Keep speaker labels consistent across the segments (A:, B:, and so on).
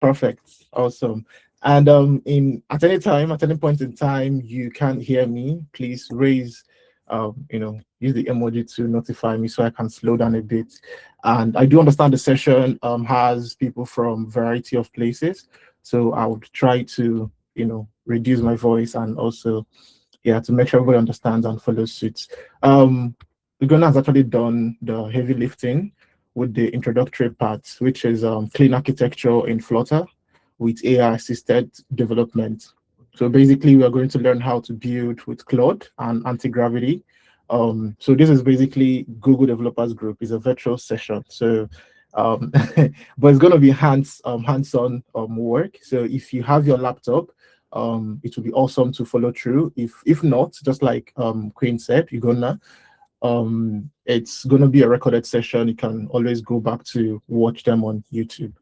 A: Perfect. Awesome. And at any point in time you can't hear me, please raise use the emoji to notify me so I can slow down a bit. And I do understand the session has people from variety of places. So I would try to, reduce my voice and also to make sure everybody understands and follows suit. Ugonna has actually done the heavy lifting with the introductory part, which is clean architecture in Flutter with AI-assisted development. So basically, we are going to learn how to build with Claude and anti-gravity. So this is basically Google Developers Group. It's a virtual session. So, but it's going to be hands-on work. So if you have your laptop, it will be awesome to follow through. If not, just like Queen said, you're gonna it's going to be a recorded session. You can always go back to watch them on YouTube.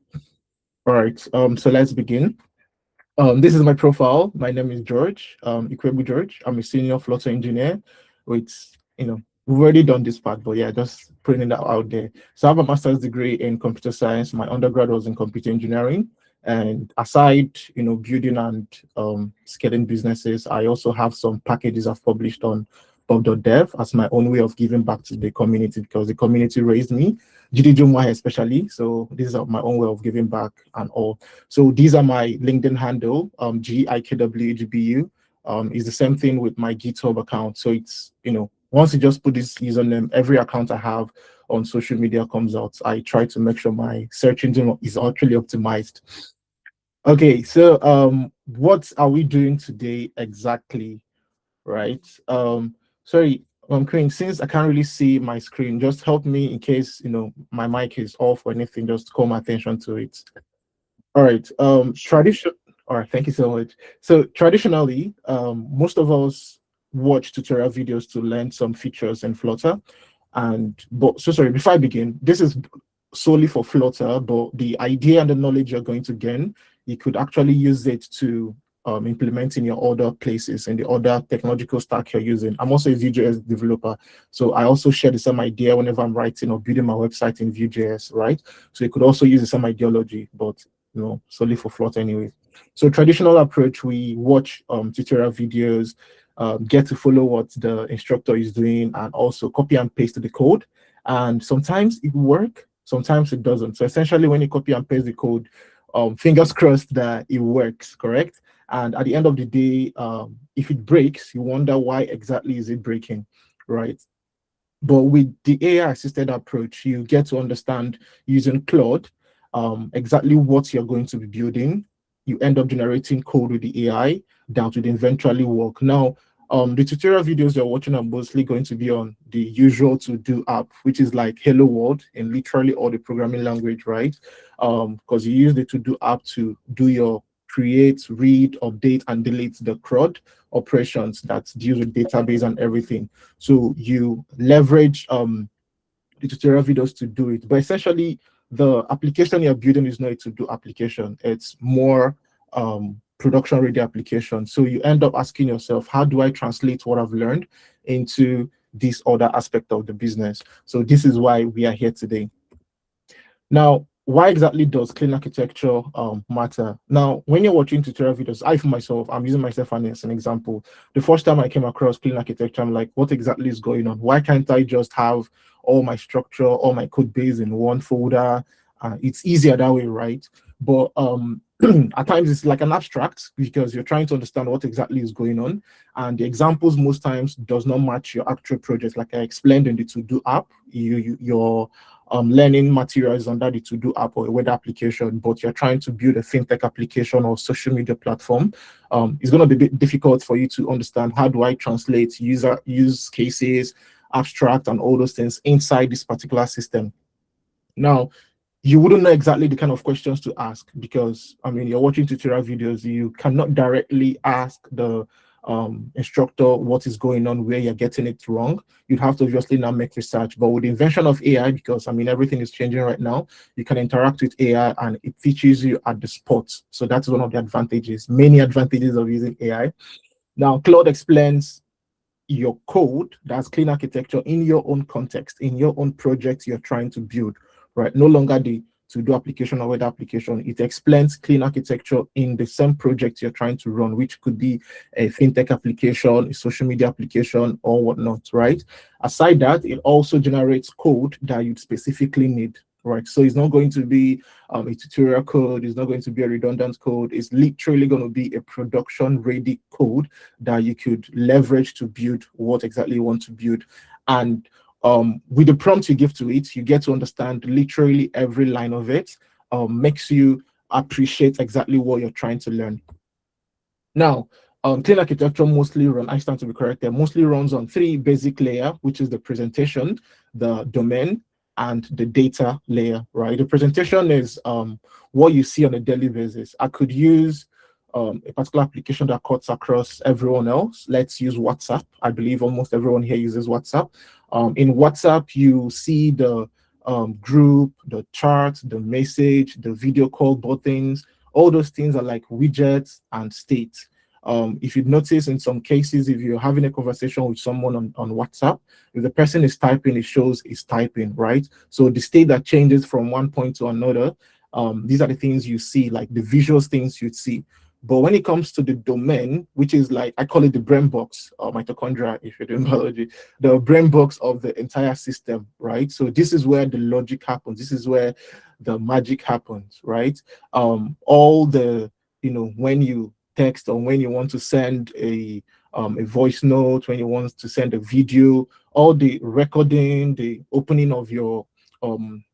A: All right, so let's begin. This is my profile. My name is George Ikwegbu George. I'm a senior Flutter engineer with, we've already done this part, but yeah, just putting that out there. So I have a master's degree in computer science. My undergrad was in computer engineering. And aside, building and scaling businesses, I also have some packages I've published on bob.dev as my own way of giving back to the community because the community raised me, GDG Umuahia especially. So this is my own way of giving back and all. So these are my LinkedIn handle, GIKWGBU. Is the same thing with my GitHub account. So it's, once you just put this username, every account I have on social media comes out. I try to make sure my search engine is actually optimized. Okay, so what are we doing today exactly, right? Sorry, Queen, since I can't really see my screen, just help me in case, my mic is off or anything, just call my attention to it. All right, all right, thank you so much. So traditionally, most of us watch tutorial videos to learn some features in Flutter. Sorry, before I begin, this is solely for Flutter, but the idea and the knowledge you're going to gain, you could actually use it to implement in your other places and the other technological stack you're using. I'm also a Vue.js developer, so I also share the same idea whenever I'm writing or building my website in Vue.js, right? So you could also use the same ideology, but solely for Flutter anyway. So traditional approach, we watch tutorial videos, get to follow what the instructor is doing, and also copy and paste the code. And sometimes it works, sometimes it doesn't. So essentially, when you copy and paste the code, fingers crossed that it works, correct? And at the end of the day, if it breaks, you wonder why exactly is it breaking, right? But with the AI-assisted approach, you get to understand using Claude exactly what you're going to be building. You end up generating code with the AI that would eventually work. Now, the tutorial videos you're watching are mostly going to be on the usual to-do app, which is like Hello World in literally all the programming language, right? Because you use the to-do app to do your create, read, update, and delete the CRUD operations that deals with database and everything. So you leverage the tutorial videos to do it. But essentially, the application you're building is not a to-do application. It's more production-ready application. So you end up asking yourself, how do I translate what I've learned into this other aspect of the business? So this is why we are here today. Now, why exactly does clean architecture matter? Now, when you're watching tutorial videos, I, for myself, I'm using myself as an example. The first time I came across clean architecture, I'm like, what exactly is going on? Why can't I just have all my structure, all my code base in one folder? It's easier that way, right? But at times it's like an abstract because you're trying to understand what exactly is going on. And the examples most times does not match your actual project. Like I explained in the to-do app, your learning materials under the to-do app or a web application, but you're trying to build a fintech application or social media platform. It's going to be a bit difficult for you to understand how do I translate use cases, abstract, and all those things inside this particular system. Now, you wouldn't know exactly the kind of questions to ask because, I mean, you're watching tutorial videos, you cannot directly ask the instructor what is going on, where you're getting it wrong. You'd have to obviously now make research. But with the invention of AI, because, I mean, everything is changing right now, you can interact with AI and it teaches you at the spot. So that's one of the advantages, many advantages of using AI. Now, Claude explains your code, that's clean architecture, in your own context, in your own project you're trying to build. Right, no longer the to do application or web application. It explains clean architecture in the same project you're trying to run, which could be a fintech application, a social media application, or whatnot, right? Aside that, it also generates code that you specifically need, right? So it's not going to be a tutorial code, it's not going to be a redundant code, it's literally going to be a production ready code that you could leverage to build what exactly you want to build. And with the prompt you give to it, you get to understand literally every line of it, makes you appreciate exactly what you're trying to learn. Now, clean architecture mostly I stand to be corrected, mostly runs on 3 basic layers, which is the presentation, the domain, and the data layer, right? The presentation is what you see on a daily basis. I could use a particular application that cuts across everyone else. Let's use WhatsApp. I believe almost everyone here uses WhatsApp. In WhatsApp, you see the group, the chart, the message, the video call buttons. All those things are like widgets and states. If you notice, in some cases, if you're having a conversation with someone on WhatsApp, if the person is typing, it shows is typing, right? So the state that changes from one point to another, these are the things you see, like the visual things you'd see. But when it comes to the domain, which is like, I call it the brain box, or mitochondria, if you're doing biology, the brain box of the entire system, right? So this is where the logic happens. This is where the magic happens, right? All the, when you text, or when you want to send a voice note, when you want to send a video, all the recording, the opening of your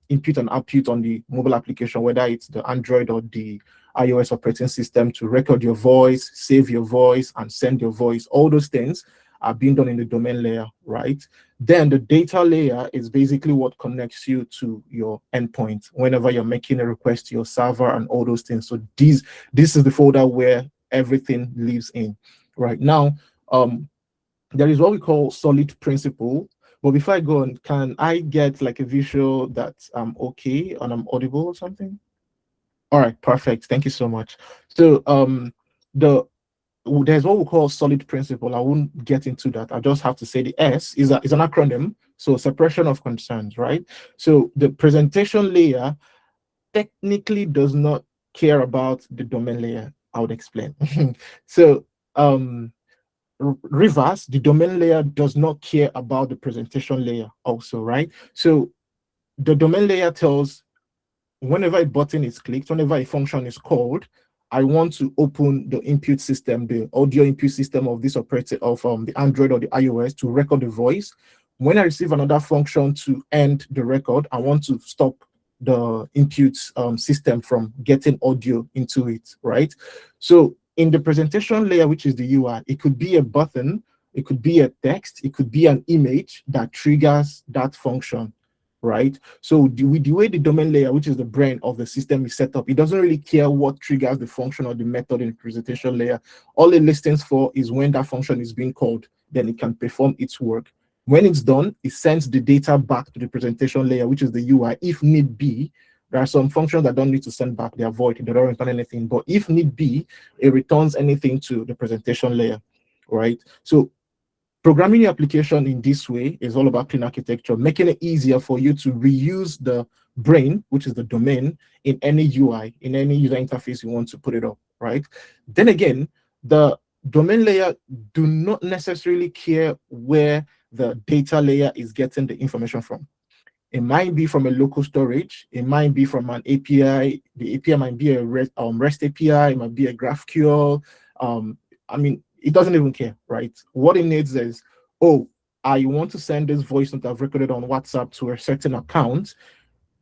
A: input and output on the mobile application, whether it's the Android or the iOS operating system, to record your voice, save your voice, and send your voice, all those things are being done in the domain layer, right? Then the data layer is basically what connects you to your endpoint whenever you're making a request to your server and all those things. So this is the folder where everything lives in. Right now, there is what we call solid principle. But before I go on, can I get like a visual that I'm okay and I'm audible or something? All right, perfect. Thank you so much. So there's what we call solid principle. I won't get into that. I just have to say the S is an acronym. So separation of concerns, right? So the presentation layer technically does not care about the domain layer. I would explain. So reverse, the domain layer does not care about the presentation layer also, right? So the domain layer tells, whenever a button is clicked, whenever a function is called, I want to open the input system, the audio input system of this operator of the Android or the iOS to record the voice. When I receive another function to end the record, I want to stop the input system from getting audio into it, right? So in the presentation layer, which is the UI, it could be a button, it could be a text, it could be an image that triggers that function, right? So with the way the domain layer, which is the brain of the system, is set up, it doesn't really care what triggers the function or the method in the presentation layer. All it listens for is when that function is being called, then it can perform its work. When it's done, it sends the data back to the presentation layer, which is the UI. If need be, there are some functions that don't need to send back, they are void, they don't return anything. But if need be, it returns anything to the presentation layer, right? So programming your application in this way is all about clean architecture, making it easier for you to reuse the brain, which is the domain, in any UI, in any user interface you want to put it up, right? Then again, the domain layer do not necessarily care where the data layer is getting the information from. It might be from a local storage. It might be from an API. The API might be a REST API. It might be a GraphQL. I mean, it doesn't even care, right? What it needs is, oh, I want to send this voice note I've recorded on WhatsApp to a certain account.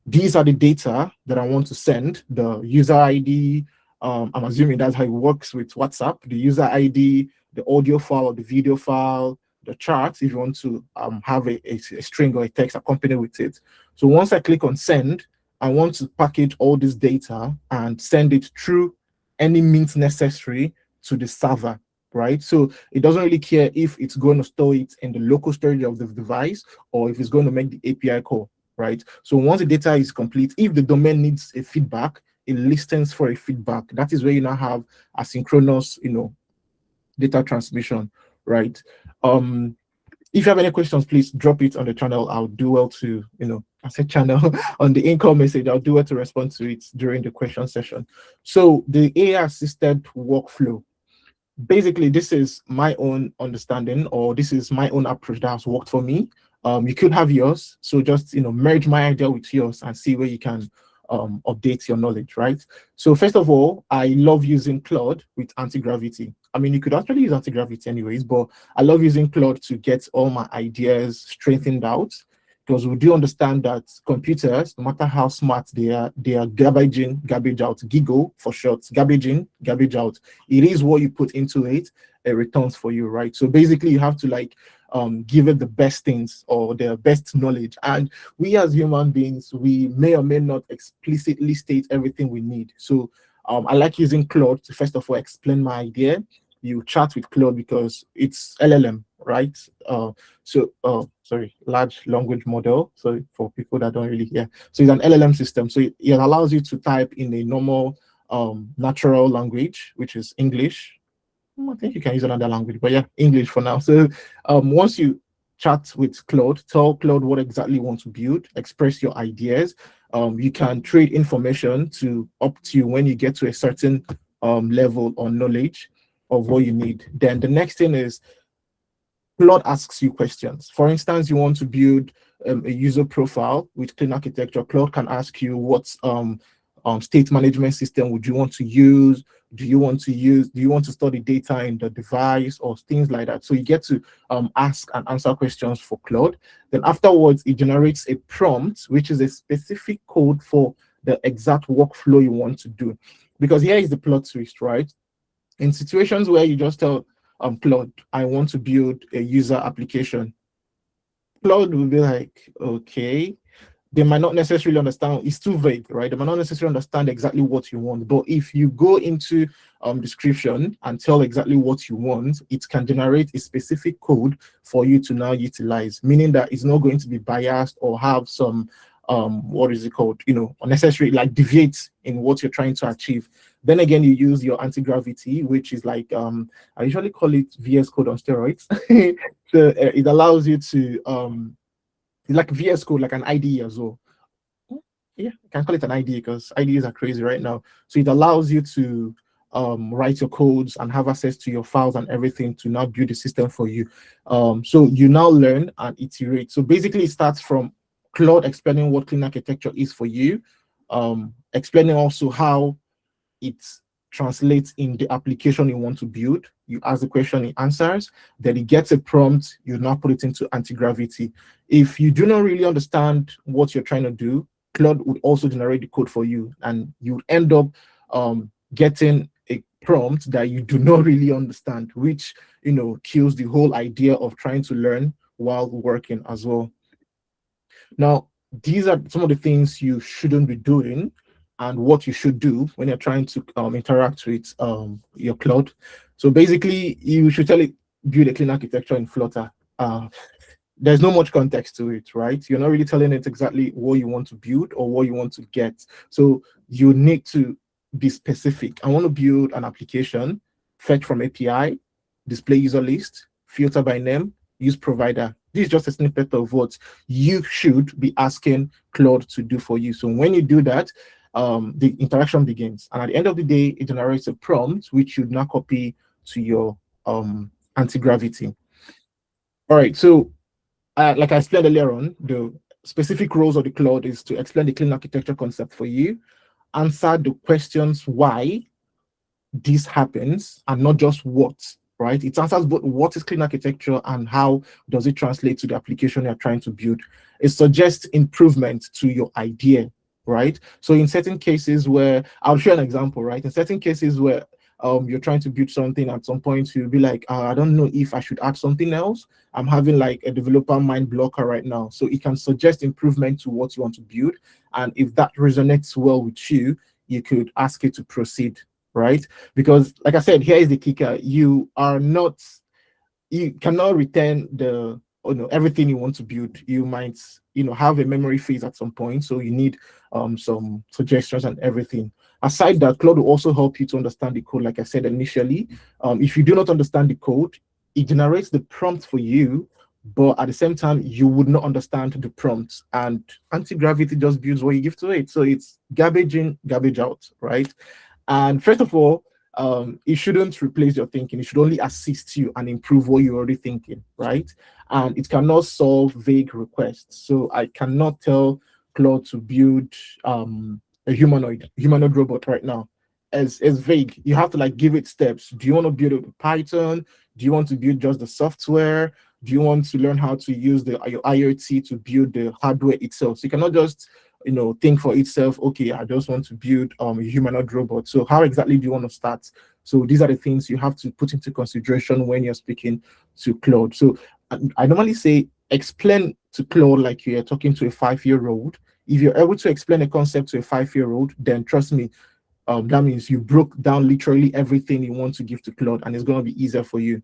A: These are the data that I want to send, the user ID. I'm assuming that's how it works with WhatsApp, the user ID, the audio file or the video file, the chart, if you want to have a string or a text accompanied with it. So once I click on send, I want to package all this data and send it through any means necessary to the server, right? So it doesn't really care if it's going to store it in the local storage of the device or if it's going to make the API call, right? So once the data is complete, if the domain needs a feedback, it listens for a feedback. That is where you now have asynchronous, data transmission, right? If you have any questions, please drop it on the channel. I'll do well to, as a channel on the income message. I'll do it to respond to it during the question session. So the AI assisted workflow, basically, this is my own understanding, or this is my own approach that has worked for me. You could have yours, so just merge my idea with yours and see where you can update your knowledge, right? So first of all, I love using Claude with anti-gravity. I mean, you could actually use anti-gravity anyways, but I love using Claude to get all my ideas strengthened out, because we do understand that computers, no matter how smart they are garbage in, garbage out, GIGO for short, garbage in, garbage out. It is what you put into it, it returns for you, right? So basically you have to like give it the best things or the best knowledge. And we as human beings, we may or may not explicitly state everything we need. So I like using Claude to first of all explain my idea. You chat with Claude because it's LLM, right? Sorry, large language model. So for people that don't really hear, so it's an LLM system. So it allows you to type in a normal natural language, which is English. I think you can use another language, but yeah, English for now. So once you chat with Claude, tell Claude what exactly you want to build, express your ideas. You can trade information to up to you when you get to a certain level or knowledge of what you need. Then the next thing is Claude asks you questions. For instance, you want to build a user profile with clean architecture. Claude can ask you what state management system would you want to use? Do you want to store the data in the device or things like that? So you get to ask and answer questions for Claude. Then afterwards, it generates a prompt, which is a specific code for the exact workflow you want to do. Because here is the plot twist, right? In situations where you just tell Claude, I want to build a user application, Claude will be like, okay. They might not necessarily understand, it's too vague, right? They might not necessarily understand exactly what you want. But if you go into description and tell exactly what you want, it can generate a specific code for you to now utilize, meaning that it's not going to be biased or have some what is it called, unnecessary, like deviate in what you're trying to achieve. Then again, you use your anti-gravity, which is like I usually call it VS Code on steroids. So it allows you to like VS Code, like an IDE as well. Yeah, I can call it an IDE because IDEs are crazy right now. So it allows you to write your codes and have access to your files and everything to now build a system for you. So you now learn and iterate. So basically, it starts from Claude explaining what clean architecture is for you, explaining also how it translates in the application you want to build. You ask the question, it answers, then it gets a prompt, you now put it into anti-gravity. If you do not really understand what you're trying to do, Claude would also generate the code for you, and you end up getting a prompt that you do not really understand, which kills the whole idea of trying to learn while working as well. Now, these are some of the things you shouldn't be doing and what you should do when you're trying to interact with your Claude. So basically, you should tell it, build a clean architecture in Flutter. There's no much context to it, right? You're not really telling it exactly what you want to build or what you want to get. So you need to be specific. I want to build an application, fetch from API, display user list, filter by name, use provider. This is just a snippet of what you should be asking Claude to do for you. So when you do that, the interaction begins. And at the end of the day, it generates a prompt, which you now copy to your anti-gravity. All right, so like I explained earlier on, the specific roles of the Claude is to explain the clean architecture concept for you, answer the questions why this happens, and not just what, right? It answers both what is clean architecture and how does it translate to the application you're trying to build. It suggests improvement to your idea, right? So in certain cases where, I'll show an example, right? In certain cases where you're trying to build something, at some point you'll be like, I don't know if I should add something else. I'm having like a developer mind blocker right now. So it can suggest improvement to what you want to build. And if that resonates well with you, you could ask it to proceed, right? Because like I said, here is the kicker. You cannot return the everything you want to build. You might have a memory phase at some point, so you need some suggestions and everything. Aside that, Claude will also help you to understand the code. Like I said initially, if you do not understand the code, it generates the prompt for you, which you now copy to your but at the same time, you would not understand the prompts. And anti-gravity just builds what you give to it. So it's garbage in, garbage out, right? And first of all, it shouldn't replace your thinking. It should only assist you and improve what you're already thinking, right? And it cannot solve vague requests. So I cannot tell Claude to build a humanoid robot right now. As vague. You have to like give it steps. Do you want to build it with Python? Do you want to build just the software? Do you want to learn how to use your IoT to build the hardware itself? So you cannot just think for itself, okay, I just want to build a humanoid robot. So how exactly do you want to start? So these are the things you have to put into consideration when you're speaking to Claude. So I normally say explain to Claude like you're talking to a 5-year-old. If you're able to explain a concept to a 5-year-old, then trust me, that means you broke down literally everything you want to give to Claude, and it's going to be easier for you.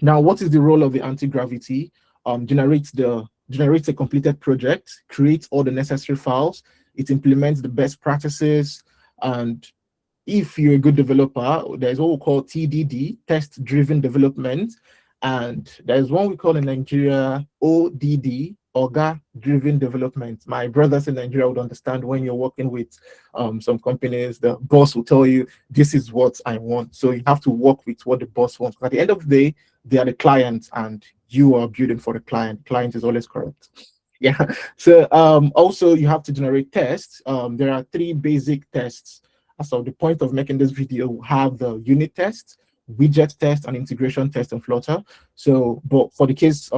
A: Now, what is the role of the anti-gravity? Generates a completed project, creates all the necessary files, it implements the best practices, and if you're a good developer, there's what we call TDD, test-driven development, and there's one we call in Nigeria ODD, Orga-driven development. My brothers in Nigeria would understand when you're working with some companies, the boss will tell you, this is what I want. So you have to work with what the boss wants. At the end of the day, they are the client and you are building for the client. Client is always correct. Yeah. So also you have to generate tests. There are 3 basic tests. So the point of making this video, we have the unit test, widget test, and integration test in Flutter. So, but for the case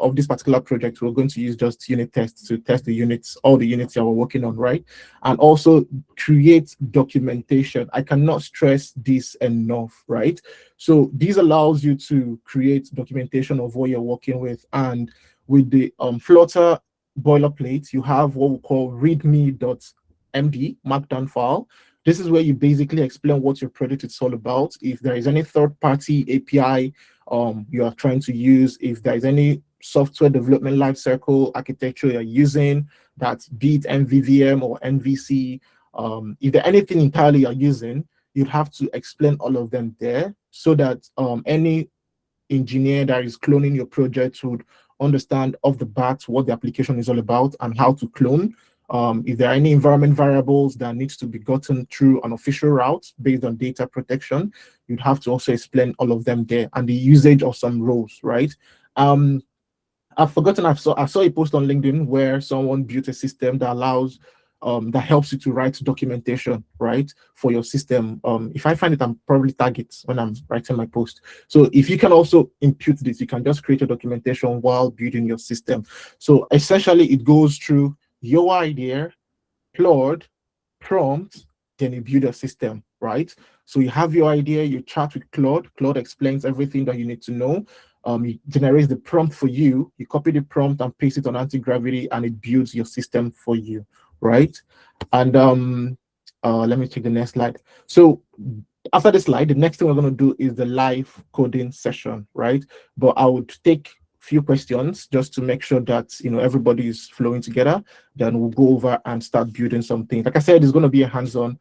A: of this particular project, we're going to use just unit tests to test the units, all the units that we're working on, right? And also create documentation. I cannot stress this enough, right? So this allows you to create documentation of what you're working with. And with the Flutter boilerplate, you have what we call readme.md markdown file. This is where you basically explain what your project is all about. If there is any third-party API you are trying to use, if there is any software development lifecycle architecture you're using, that's be it MVVM or NVC, if there's anything entirely you're using, you'd have to explain all of them there so that any engineer that is cloning your project would understand off the bat what the application is all about and how to clone. If there are any environment variables that needs to be gotten through an official route based on data protection, you'd have to also explain all of them there and the usage of some roles, right? I've forgotten, I saw a post on LinkedIn where someone built a system that allows that helps you to write documentation, right, for your system. If I find it, I'm probably tag it when I'm writing my post. So if you can also impute this, you can just create a documentation while building your system. So essentially it goes through your idea, Claude, prompt, then you build a system, right? So you have your idea, you chat with Claude, Claude explains everything that you need to know. It generates the prompt for you, you copy the prompt and paste it on anti-gravity and it builds your system for you, right? And let me check the next slide. So after the slide, the next thing we're going to do is the live coding session, right? But I would take few questions just to make sure that everybody is flowing together. Then we'll go over and start building something. Like I said, it's going to be a hands-on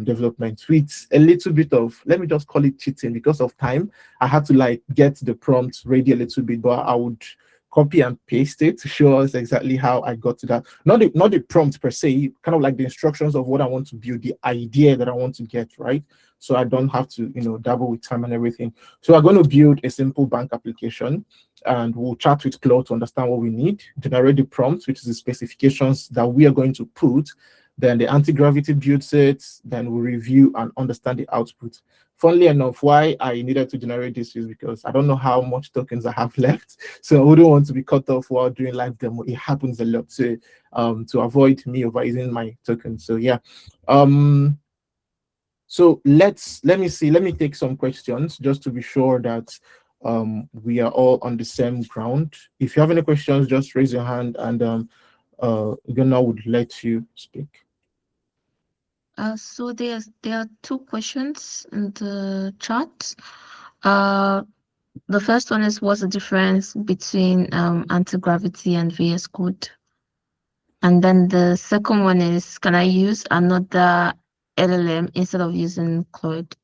A: development with a little bit of, let me just call it cheating because of time. I had to like get the prompt ready a little bit, but I would copy and paste it to show us exactly how I got to that. Not the prompt per se, kind of like the instructions of what I want to build, the idea that I want to get, right? So I don't have to, dabble with time and everything. So I'm going to build a simple bank application and we'll chat with Claude to understand what we need, generate the prompt, which is the specifications that we are going to put. Then the anti-gravity builds it, then we'll review and understand the output. Funnily enough, why I needed to generate this is because I don't know how much tokens I have left. So I wouldn't want to be cut off while doing live demo. It happens a lot. So to avoid me overusing my tokens. So yeah. So let me take some questions just to be sure that we are all on the same ground. If you have any questions, just raise your hand and Gunnar would let you speak.
B: So there are 2 questions in the chat. The first one is, what's the difference between anti-gravity and VS Code? And then the second one is, can I use another LLM instead of using Claude?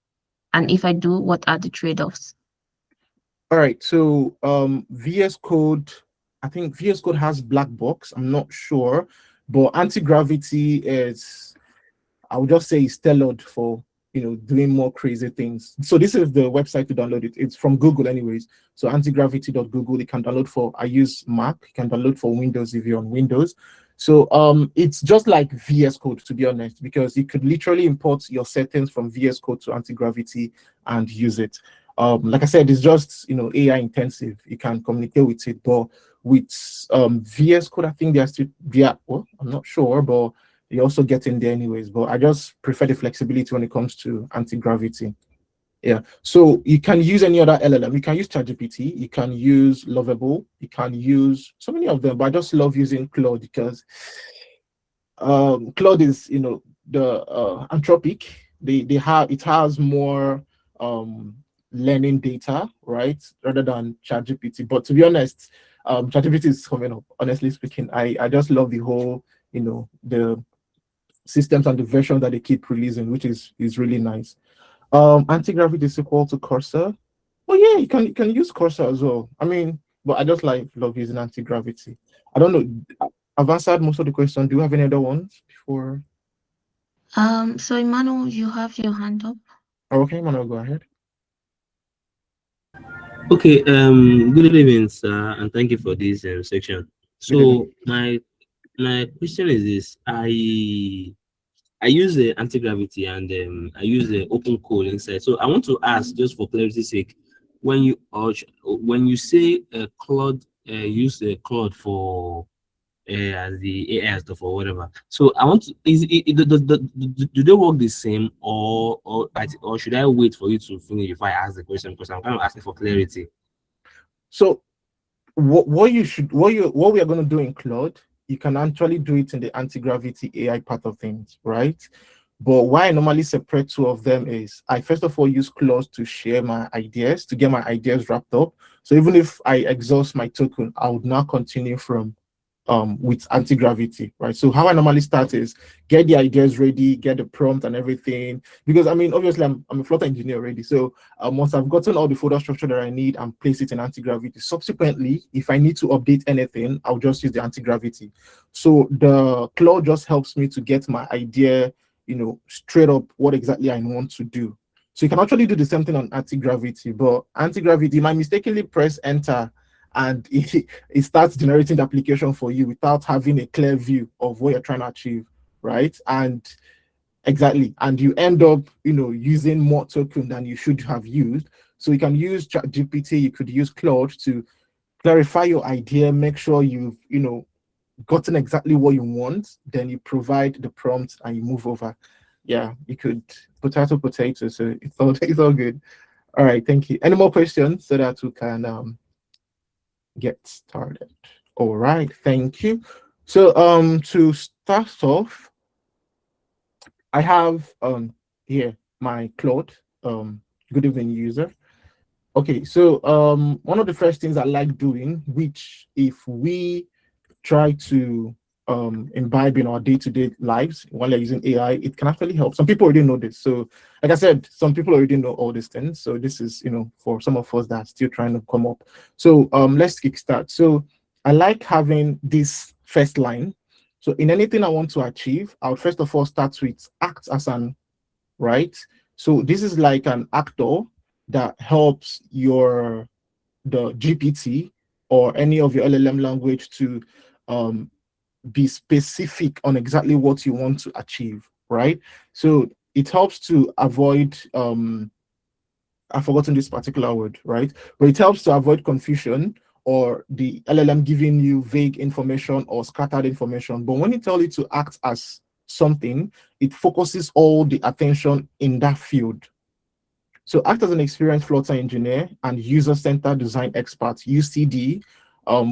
B: And if I do, what are the trade-offs?
A: All right, so VS Code, I think VS Code has black box. I'm not sure, but anti-gravity is, I would just say, it's tailored for doing more crazy things. So this is the website to download it. It's from Google, anyways. So antigravity.google. You can download for. I use Mac. You can download for Windows if you're on Windows. So it's just like VS Code, to be honest, because you could literally import your settings from VS Code to anti-gravity and use it. Like I said, it's just AI intensive. You can communicate with it, but with VS Code, I think they are still well, I'm not sure, but you also get in there anyways. But I just prefer the flexibility when it comes to anti-gravity. Yeah. So you can use any other LLM. You can use ChatGPT. You can use Lovable. You can use so many of them. But I just love using Claude because Claude is the Anthropic. They have it has more learning data, right, rather than ChatGPT. But to be honest, ChatGPT is coming up. Honestly speaking, I just love the whole the systems and the version that they keep releasing, which is really nice. Anti-gravity is equal to cursor. Oh yeah, you can use cursor as well. I mean, but I just love using anti-gravity. I don't know. I've answered most of the questions. Do you have any other ones before?
B: So Emmanuel, you have your hand up.
A: Okay, Manuel, go ahead.
C: Okay, good evening, sir, and thank you for this section.
A: Good evening.
C: So my question is this: I use the anti-gravity and I use the open code inside. So I want to ask, just for clarity's sake, when you say Claude, use the Claude for as the AI stuff or whatever. So I want to do they work the same or should I wait for you to finish if I ask the question, because I'm kind of asking for clarity.
A: So what we are going to do in Claude, you can actually do it in the anti-gravity AI part of things, right? But why I normally separate two of them is I first of all use Claude to share my ideas, to get my ideas wrapped up. So even if I exhaust my token, I would now continue from with anti-gravity, right? So how I normally start is get the ideas ready, get the prompt and everything. Because I mean, obviously I'm a Flutter engineer already. So once I've gotten all the folder structure that I need and place it in anti-gravity, subsequently, if I need to update anything, I'll just use the anti-gravity. So the Claude just helps me to get my idea, straight up what exactly I want to do. So you can actually do the same thing on anti-gravity, but anti-gravity, you might mistakenly press enter and it starts generating the application for you without having a clear view of what you're trying to achieve, right? And exactly, and you end up using more token than you should have used. So you can use ChatGPT, you could use Claude to clarify your idea, make sure you've gotten exactly what you want, then you provide the prompt and you move over. Yeah, you could potato, so it's all good. All right, thank you. Any more questions so that we can get started? All right, thank you. So to start off, I have here my Claude. Good evening, user. Okay, so one of the first things I like doing, which if we try to imbibe in our day-to-day lives while they're using AI, it can actually help. Some people already know this. So like I said, some people already know all these things. So this is, for some of us that are still trying to come up. So let's kickstart. So I like having this first line. So in anything I want to achieve, I would first of all start with act as an, right? So this is like an actor that helps the GPT or any of your LLM language to be specific on exactly what you want to achieve, right? So it helps to avoid I've forgotten this particular word, right? But it helps to avoid confusion or the LLM giving you vague information or scattered information. But when it tells you to act as something, it focuses all the attention in that field. So act as an experienced Flutter engineer and user-centered design expert, UCD,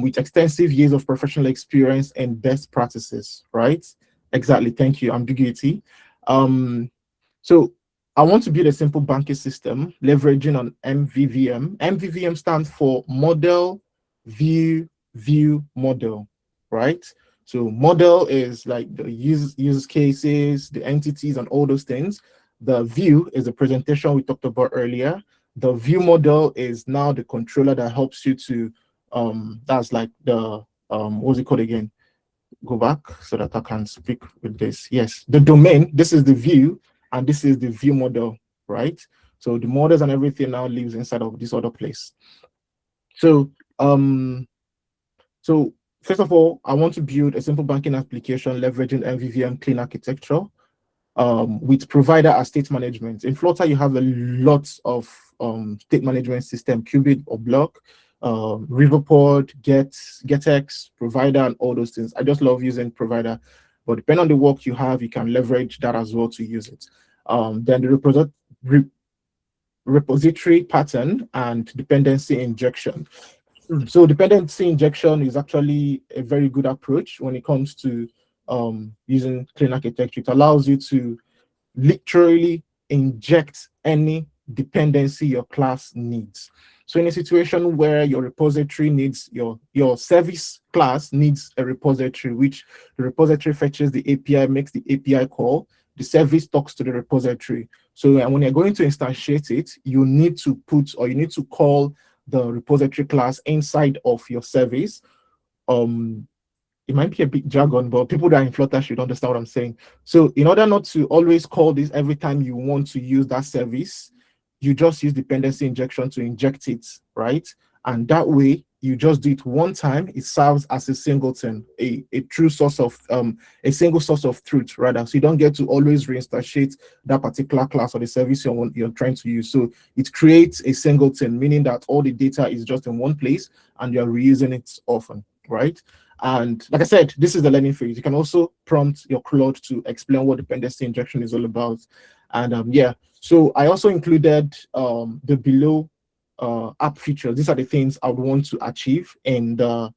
A: with extensive years of professional experience and best practices, right? Exactly, thank you, ambiguity. So I want to build a simple banking system leveraging on MVVM. MVVM stands for Model, View, Model, right? So model is like the use cases, the entities, and all those things. The view is the presentation we talked about earlier. The view model is now the controller that helps you to, that's like the, what's it called again? Go back so that I can speak with this. Yes, the domain, this is the view, and this is the view model, right? So the models and everything now lives inside of this other place. So, so first of all, I want to build a simple banking application leveraging MVVM clean architecture with provider as state management. In Flutter, you have a lot of state management system, Qubit or Block, Riverpod, GetX, provider, and all those things. I just love using provider, but depending on the work you have, you can leverage that as well to use it. Then the repository pattern and dependency injection. So dependency injection is actually a very good approach when it comes to using clean architecture. It allows you to literally inject any dependency your class needs. So in a situation where your repository needs, your service class needs a repository, which the repository fetches the API, makes the API call, the service talks to the repository. So when you're going to instantiate it, you need to put, or you need to call the repository class inside of your service. It might be a big jargon, but people that are in Flutter should understand what I'm saying. So in order not to always call this every time you want to use that service, you just use dependency injection to inject it, right? And that way, you just do it one time. It serves as a singleton, a true source of, a single source of truth, rather. So you don't get to always reinstantiate that particular class or the service you're trying to use. So it creates a singleton, meaning that all the data is just in one place and you're reusing it often, right? And like I said, this is the learning phase. You can also prompt your Claude to explain what dependency injection is all about. And yeah, so I also included the below app features. These are the things I would want to achieve in the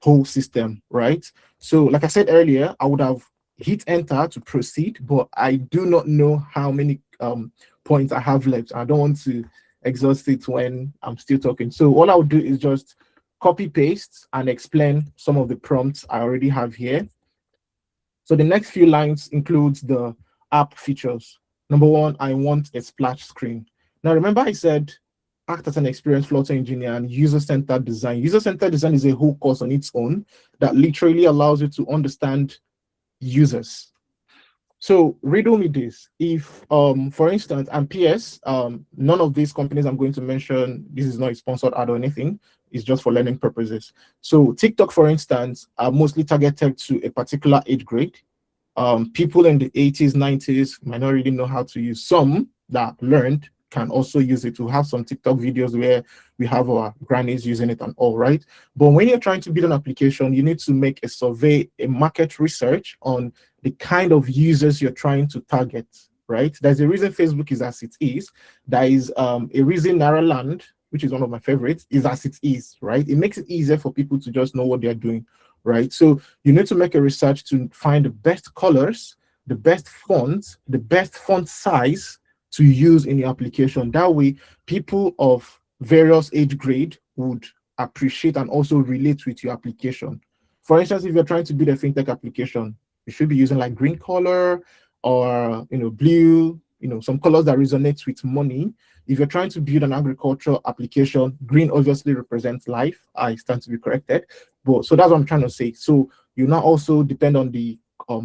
A: whole system, right? So like I said earlier, I would have hit enter to proceed, but I do not know how many points I have left. I don't want to exhaust it when I'm still talking. So all I would do is just copy paste and explain some of the prompts I already have here. So the next few lines includes the app features. Number one, I want a splash screen. Now remember I said act as an experienced Flutter engineer and user-centered design. User-centered design is a whole course on its own that literally allows you to understand users. So riddle me this. If, for instance, and PS, none of these companies I'm going to mention, this is not a sponsored ad or anything, it's just for learning purposes. So TikTok, for instance, are mostly targeted to a particular age grade. People in the 80s, 90s might not really know how to use. Some that learned can also use it. To have some TikTok videos where we have our grannies using it and all, right? But when you're trying to build an application, you need to make a survey, a market research on the kind of users you're trying to target, right? There's a reason Facebook is as it is. There is a reason Naraland, which is one of my favorites, is as it is, right? It makes it easier for people to just know what they're doing, right? So you need to make a research to find the best colors, the best fonts, the best font size to use in your application. That way, people of various age grade would appreciate and also relate with your application. For instance, if you're trying to build a fintech application, you should be using like green color or blue, some colors that resonate with money. If you're trying to build an agricultural application, green obviously represents life. I stand to be corrected. But so that's what I'm trying to say. So you now also depend on the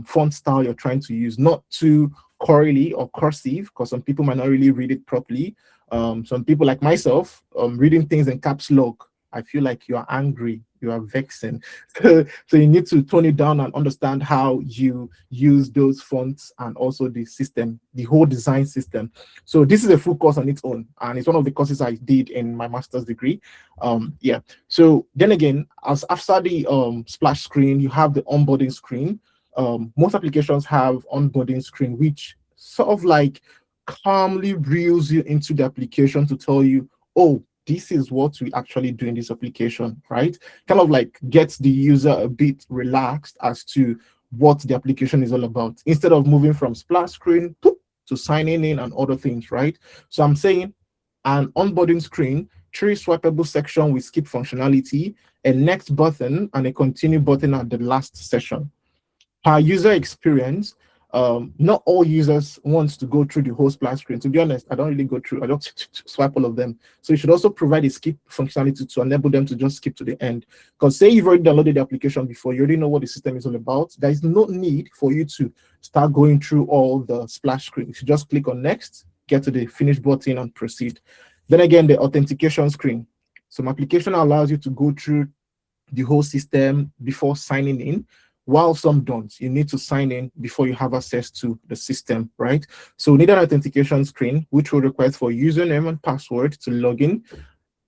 A: font style you're trying to use, not too curly or cursive, because some people might not really read it properly. Some people like myself, reading things in caps lock, I feel like you are angry, you are vexing. So you need to tone it down and understand how you use those fonts and also the system, the whole design system. So this is a full course on its own, and it's one of the courses I did in my master's degree. Yeah. So then again, as after the splash screen, you have the onboarding screen. Most applications have onboarding screen, which sort of like calmly reels you into the application to tell you, oh, this is what we actually do in this application, right? Kind of like gets the user a bit relaxed as to what the application is all about, instead of moving from splash screen to signing in and other things, right? So I'm saying an onboarding screen, 3 swipeable section with skip functionality, a next button, and a continue button at the last session. Per user experience, not all users want to go through the whole splash screen. To be honest, I don't really go through. I just swipe all of them. So you should also provide a skip functionality to enable them to just skip to the end. Because say you've already downloaded the application before, you already know what the system is all about. There is no need for you to start going through all the splash screen. You should just click on next, get to the finish button and proceed. Then again, the authentication screen. Some application allows you to go through the whole system before signing in, while some don't. You need to sign in before you have access to the system, right? So we need an authentication screen, which will request for username and password to log in.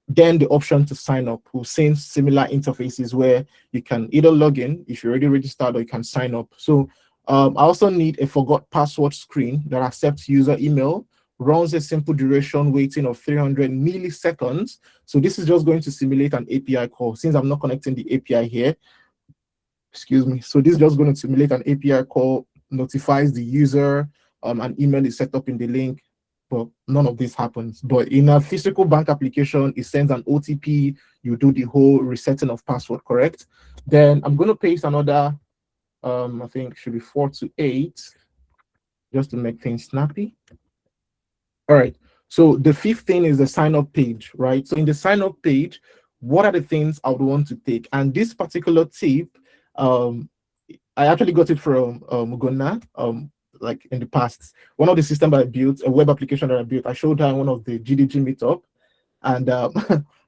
A: Then the option to sign up. We've seen similar interfaces where you can either log in if you're already registered, or you can sign up. So I also need a forgot password screen that accepts user email, runs a simple duration waiting of 300 milliseconds. So this is just going to simulate an API call. Since I'm not connecting the API here, excuse me. So this is just going to simulate an API call, notifies the user, an email is set up in the link, but none of this happens. But in a physical bank application, it sends an OTP, you do the whole resetting of password, correct? Then I'm going to paste another, I think it should be 4 to 8, just to make things snappy. All right, so the fifth thing is the sign up page, right? So in the sign up page, what are the things I would want to take? And this particular tip, I actually got it from Mugonna, like in the past. One of the systems that I built, a web application that I built, I showed her in one of the GDG meetup, and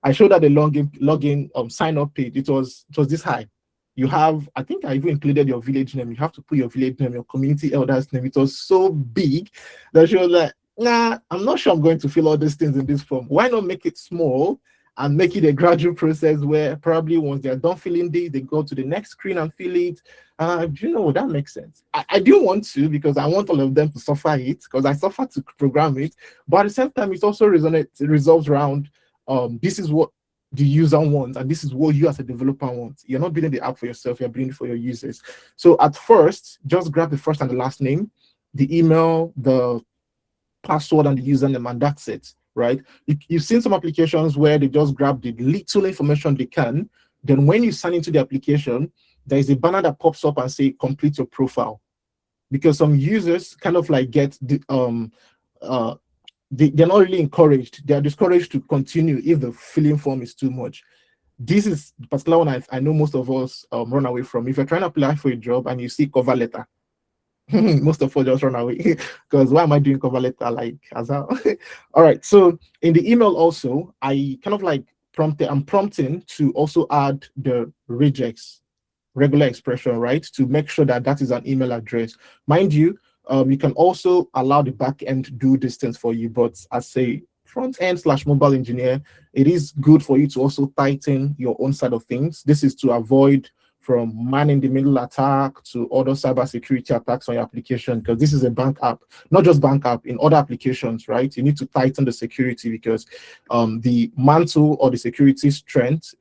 A: I showed her the login sign up page. It was this high. You have, I think I even included your village name. You have to put your village name, your community elder's name. It was so big that she was like, nah, I'm not sure I'm going to fill all these things in this form. Why not make it small and make it a gradual process where probably once they're done filling this, they go to the next screen and fill it. You know, that makes sense. I do want to, because I want all of them to suffer it, because I suffer to program it. But at the same time, it also resolves around this is what the user wants, and this is what you as a developer want. You're not building the app for yourself, you're building it for your users. So at first, just grab the first and the last name, the email, the password, and the username, and that's it, right? You've seen some applications where they just grab the little information they can. Then when you sign into the application, there is a banner that pops up and say complete your profile, because some users kind of like get the they're not really encouraged. They are discouraged to continue if the filling form is too much. This is the particular one I know most of us run away from. If you're trying to apply for a job and you see cover letter, most of us just run away, because why am I doing cover letter like as well? All right, so in the email also, I kind of like I'm prompting to also add the regex, regular expression, right, to make sure that that is an email address. Mind you, you can also allow the back end to do this things for you, but as a front end / mobile engineer, it is good for you to also tighten your own side of things. This is to avoid from man-in-the-middle attack to other cybersecurity attacks on your application, because this is a bank app, not just bank app, in other applications, right? You need to tighten the security, because the mantle or the security strength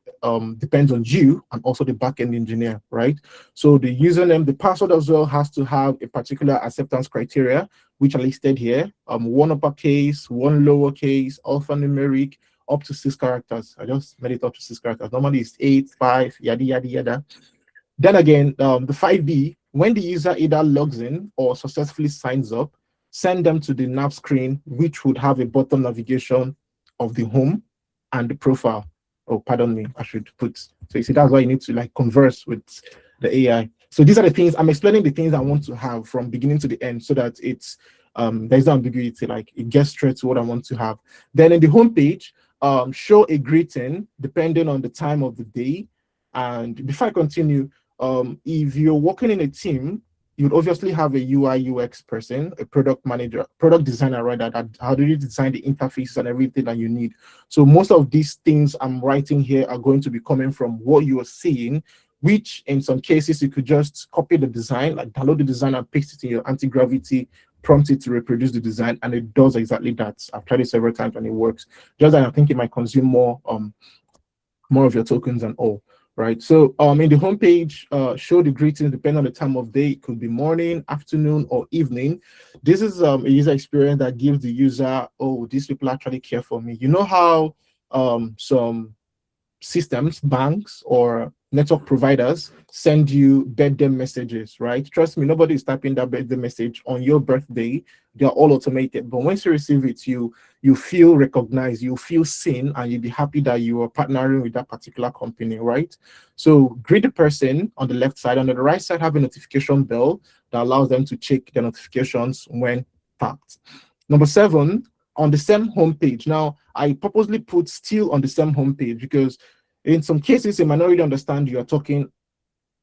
A: depends on you and also the back-end engineer, right? So the username, the password as well has to have a particular acceptance criteria, which are listed here. 1 uppercase, 1 lowercase, alphanumeric, up to 6 characters. I just made it up to 6 characters. Normally it's 8, 5, yada, yada, yada. Then again, the 5B, when the user either logs in or successfully signs up, send them to the nav screen, which would have a bottom navigation of the home and the profile. Oh, pardon me, I should put. So you see, that's why you need to like converse with the AI. So these are the things, I'm explaining the things I want to have from beginning to the end, so that it's there's no ambiguity, like it gets straight to what I want to have. Then in the home page, show a greeting depending on the time of the day. And before I continue, if you're working in a team, you'd obviously have a UI UX person, a product manager, product designer, right? That how do you design the interfaces and everything that you need. So most of these things I'm writing here are going to be coming from what you are seeing, which in some cases you could just copy the design, like download the design and paste it in your anti-gravity, prompt it to reproduce the design, and it does exactly that. I've tried it several times and it works. Just that I think it might consume more of your tokens and all. Right, so in the homepage, show the greetings depending on the time of day. It could be morning, afternoon, or evening. This is a user experience that gives the user, oh, these people actually care for me. You know how some systems, banks, or network providers send you birthday messages, right? Trust me, nobody is typing that birthday message on your birthday. They're all automated. But once you receive it, you feel recognized, you feel seen, and you'll be happy that you are partnering with that particular company, right? So greet the person on the left side. On the right side, have a notification bell that allows them to check the notifications when tapped. Number 7, on the same homepage. Now, I purposely put still on the same homepage because in some cases, you might not really understand you're talking,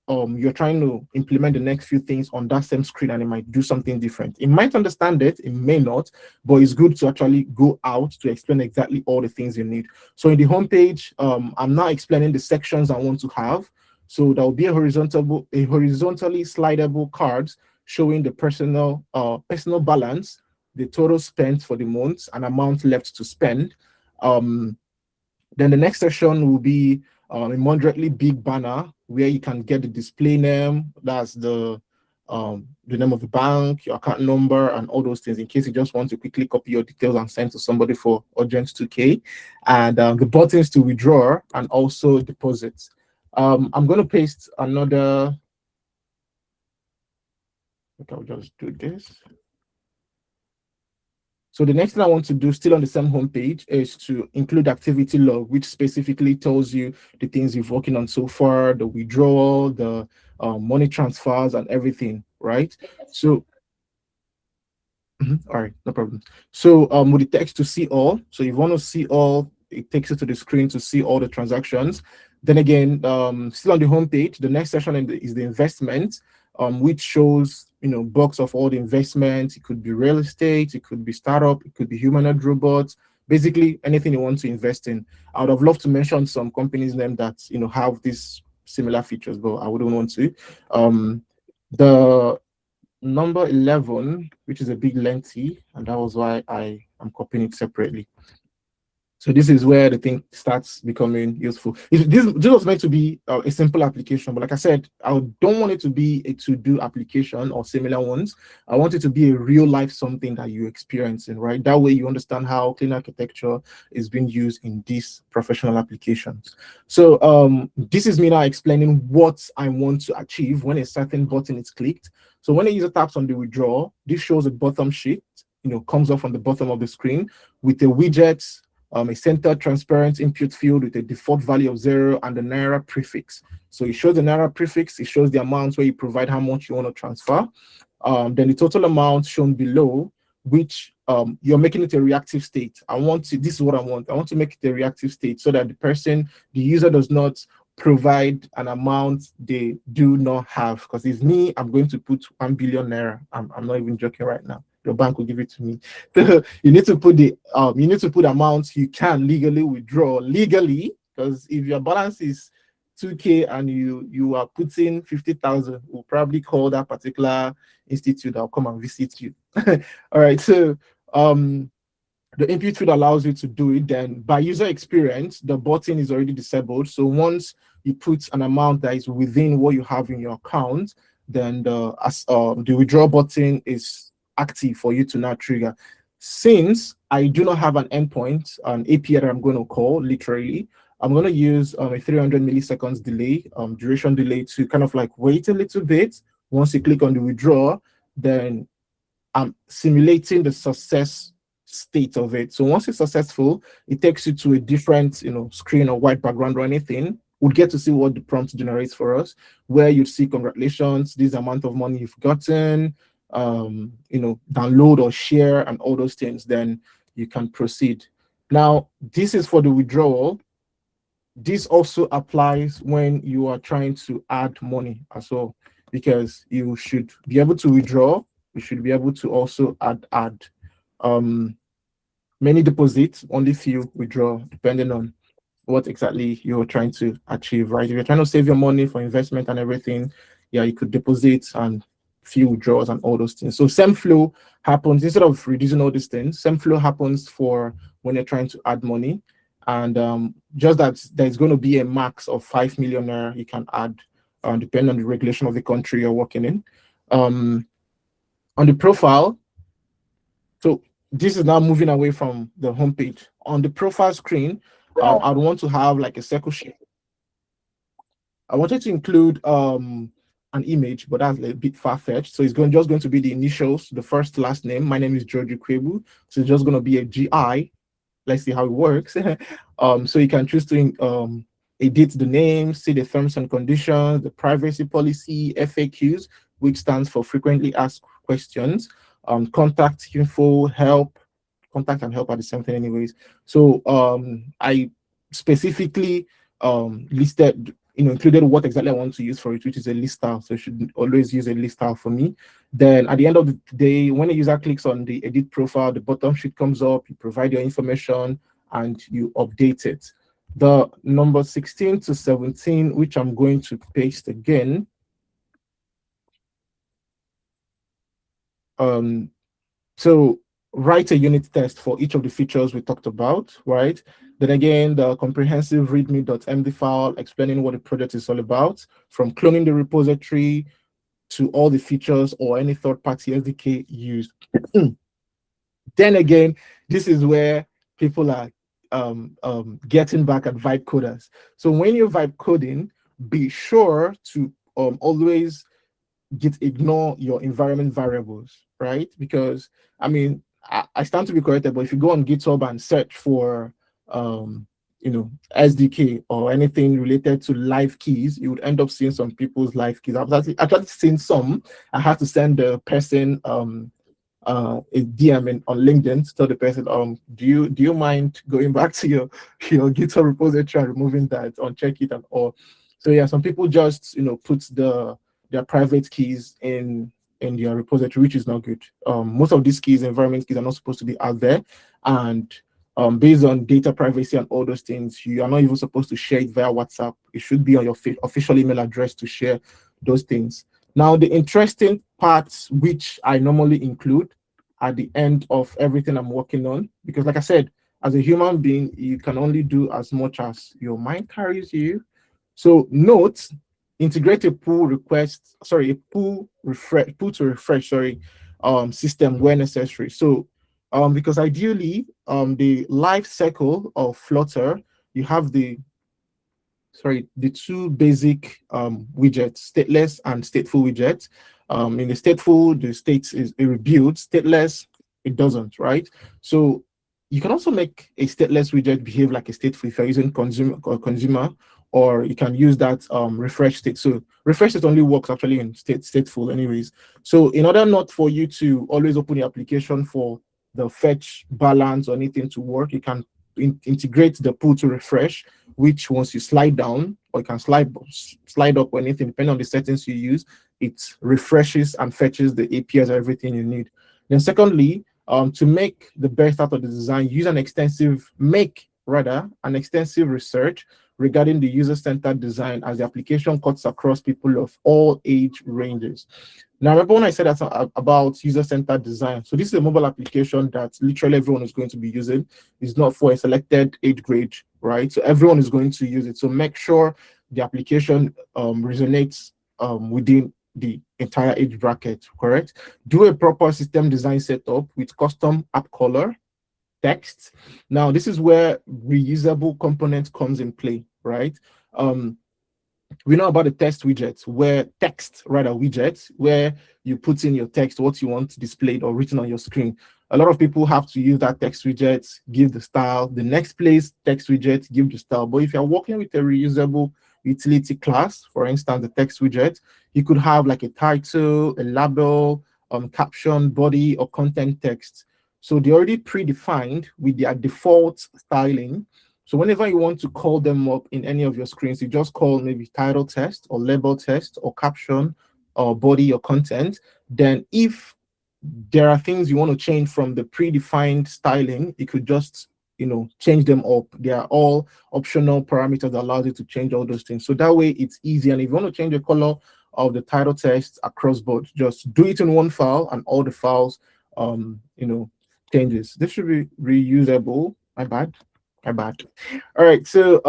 A: you're trying to implement the next few things on that same screen and it might do something different. It might understand it, it may not, but it's good to actually go out to explain exactly all the things you need. So in the homepage, I'm now explaining the sections I want to have. So there will be a horizontally slidable cards showing the personal balance, the total spent for the month, and amount left to spend. Then the next section will be a moderately big banner where you can get the display name, that's the name of the bank, your account number, and all those things in case you just want to quickly copy your details and send to somebody for urgent 2K, and the buttons to withdraw and also deposit. I'm going to paste another. Okay, I'll just do this. So the next thing I want to do, still on the same homepage, is to include activity log, which specifically tells you the things you've working on so far, the withdrawal, the money transfers, and everything, right? So, all right, no problem. So with the text to see all, so if you want to see all, it takes you to the screen to see all the transactions. Then again, still on the homepage, the next section is the investment, which shows, box of all the investments. It could be real estate, it could be startup, it could be humanoid robots, basically anything you want to invest in. I would have loved to mention some companies' name that have these similar features, but I wouldn't want to. The number 11, which is a big lengthy, and that was why I am copying it separately. So this is where the thing starts becoming useful. This was meant to be a simple application, but like I said, I don't want it to be a to-do application or similar ones. I want it to be a real life something that you're experiencing, right? That way you understand how clean architecture is being used in these professional applications. So this is me now explaining what I want to achieve when a certain button is clicked. So when a user taps on the withdraw, this shows a bottom sheet, comes off on the bottom of the screen with the widgets, a centered transparent input field with a default value of 0 and the Naira prefix. So it shows the Naira prefix, it shows the amount where you provide how much you want to transfer. Then the total amount shown below, which you're making it a reactive state. This is what I want. I want to make it a reactive state so that the user does not provide an amount they do not have. Because it's me, I'm going to put 1 billion Naira. I'm not even joking right now. Your bank will give it to me. You need to put amounts you can legally withdraw because if your balance is 2K and you are putting 50,000, we'll probably call that particular institute that will come and visit you. All right, so the input field allows you to do it. Then by user experience, the button is already disabled. So once you put an amount that is within what you have in your account, then the withdraw button is active for you to now trigger. Since I do not have an endpoint, an API that I'm going to call, literally, I'm going to use a 300 milliseconds delay, duration delay, to kind of like wait a little bit. Once you click on the withdraw, then I'm simulating the success state of it. So once it's successful, it takes you to a different screen or white background or anything. We'll get to see what the prompt generates for us, where you see congratulations, this amount of money you've gotten, download or share and all those things. Then you can proceed. Now this is for the withdrawal. This also applies when you are trying to add money as well, because you should be able to withdraw, you should be able to also add. Many deposits, only few withdraw, depending on what exactly you're trying to achieve, right? If you're trying to save your money for investment and everything, yeah, you could deposit and few withdrawals and all those things. So same flow happens, instead of reducing all these things, same flow happens for when you're trying to add money. And just that there's going to be a max of 5 million Naira you can add, depending on the regulation of the country you're working in. On the profile, so this is now moving away from the homepage. On the profile screen, I'd want to have like a circle shape. I wanted to include an image, but that's a bit far-fetched. So it's just going to be the initials, the first last name. My name is George Ikwegbu. So it's just going to be a GI. Let's see how it works. So you can choose to edit the name, see the terms and conditions, the privacy policy, FAQs, which stands for frequently asked questions, contact info, help. Contact and help are the same thing anyways. So I specifically listed, included what exactly I want to use for it, which is a list style. So I should always use a list style for me. Then at the end of the day, when a user clicks on the edit profile, the bottom sheet comes up, you provide your information and you update it. The number 16 to 17, which I'm going to paste again. So write a unit test for each of the features we talked about, right? Then again, the comprehensive readme.md file explaining what the project is all about, from cloning the repository to all the features or any third-party SDK used. Then again, this is where people are getting back at vibe coders. So when you're vibe coding, be sure to always ignore your environment variables, right? Because I mean, I stand to be corrected, but if you go on GitHub and search for SDK or anything related to live keys, you would end up seeing some people's live keys. I've actually seen some. I had to send the person a DM on LinkedIn to tell the person, do you mind going back to your GitHub repository and removing that, uncheck it and all. So yeah, some people just put their private keys in their repository, which is not good. Most of these keys, environment keys, are not supposed to be out there, and based on data privacy and all those things, you are not even supposed to share it via WhatsApp. It should be on your official email address to share those things. Now, the interesting parts, which I normally include at the end of everything I'm working on, because like I said, as a human being, you can only do as much as your mind carries you. So note, integrate a pull to refresh, system where necessary. So because ideally, the life cycle of Flutter, you have the two basic widgets, stateless and stateful widgets. In the stateful, the state is a rebuild. Stateless, it doesn't, right? So you can also make a stateless widget behave like a stateful if you're using consumer, or you can use that refresh state. So refresh state only works actually in stateful anyways. So in order not for you to always open the application for the fetch balance or anything to work, you can integrate the pull to refresh, which once you slide down, or you can slide up or anything, depending on the settings you use, it refreshes and fetches the APIs or everything you need. Then secondly, to make the best out of the design, use an extensive research regarding the user-centered design, as the application cuts across people of all age ranges. Now, remember when I said that about user-centered design? So this is a mobile application that literally everyone is going to be using. It's not for a selected age grade, right? So everyone is going to use it. So make sure the application resonates within the entire age bracket, correct? Do a proper system design setup with custom app color, text. Now, this is where reusable component comes in play, right? We know about the text widgets, where you put in your text, what you want displayed or written on your screen. A lot of people have to use that text widget, give the style. The next place, text widget, give the style. But if you're working with a reusable utility class, for instance, the text widget, you could have like a title, a label, caption, body, or content text. So they're already predefined with their default styling. So whenever you want to call them up in any of your screens, you just call maybe title test or label test or caption or body or content. Then if there are things you want to change from the predefined styling, you could just change them up. They are all optional parameters that allows you to change all those things. So that way it's easy. And if you want to change the color of the title text across board, just do it in one file and all the files changes. This should be reusable. My bad. All right, so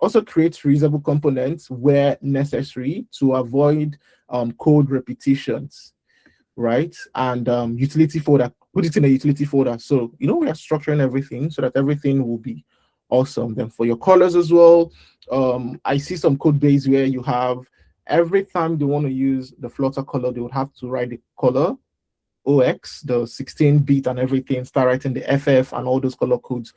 A: also create reusable components where necessary to avoid code repetitions, right? And utility folder, put it in a utility folder. So we are structuring everything so that everything will be Awesome. Then for your colors as well, I see some code base where you have every time they want to use the Flutter color, they would have to write the color OX, the 16-bit and everything, start writing the FF and all those color codes.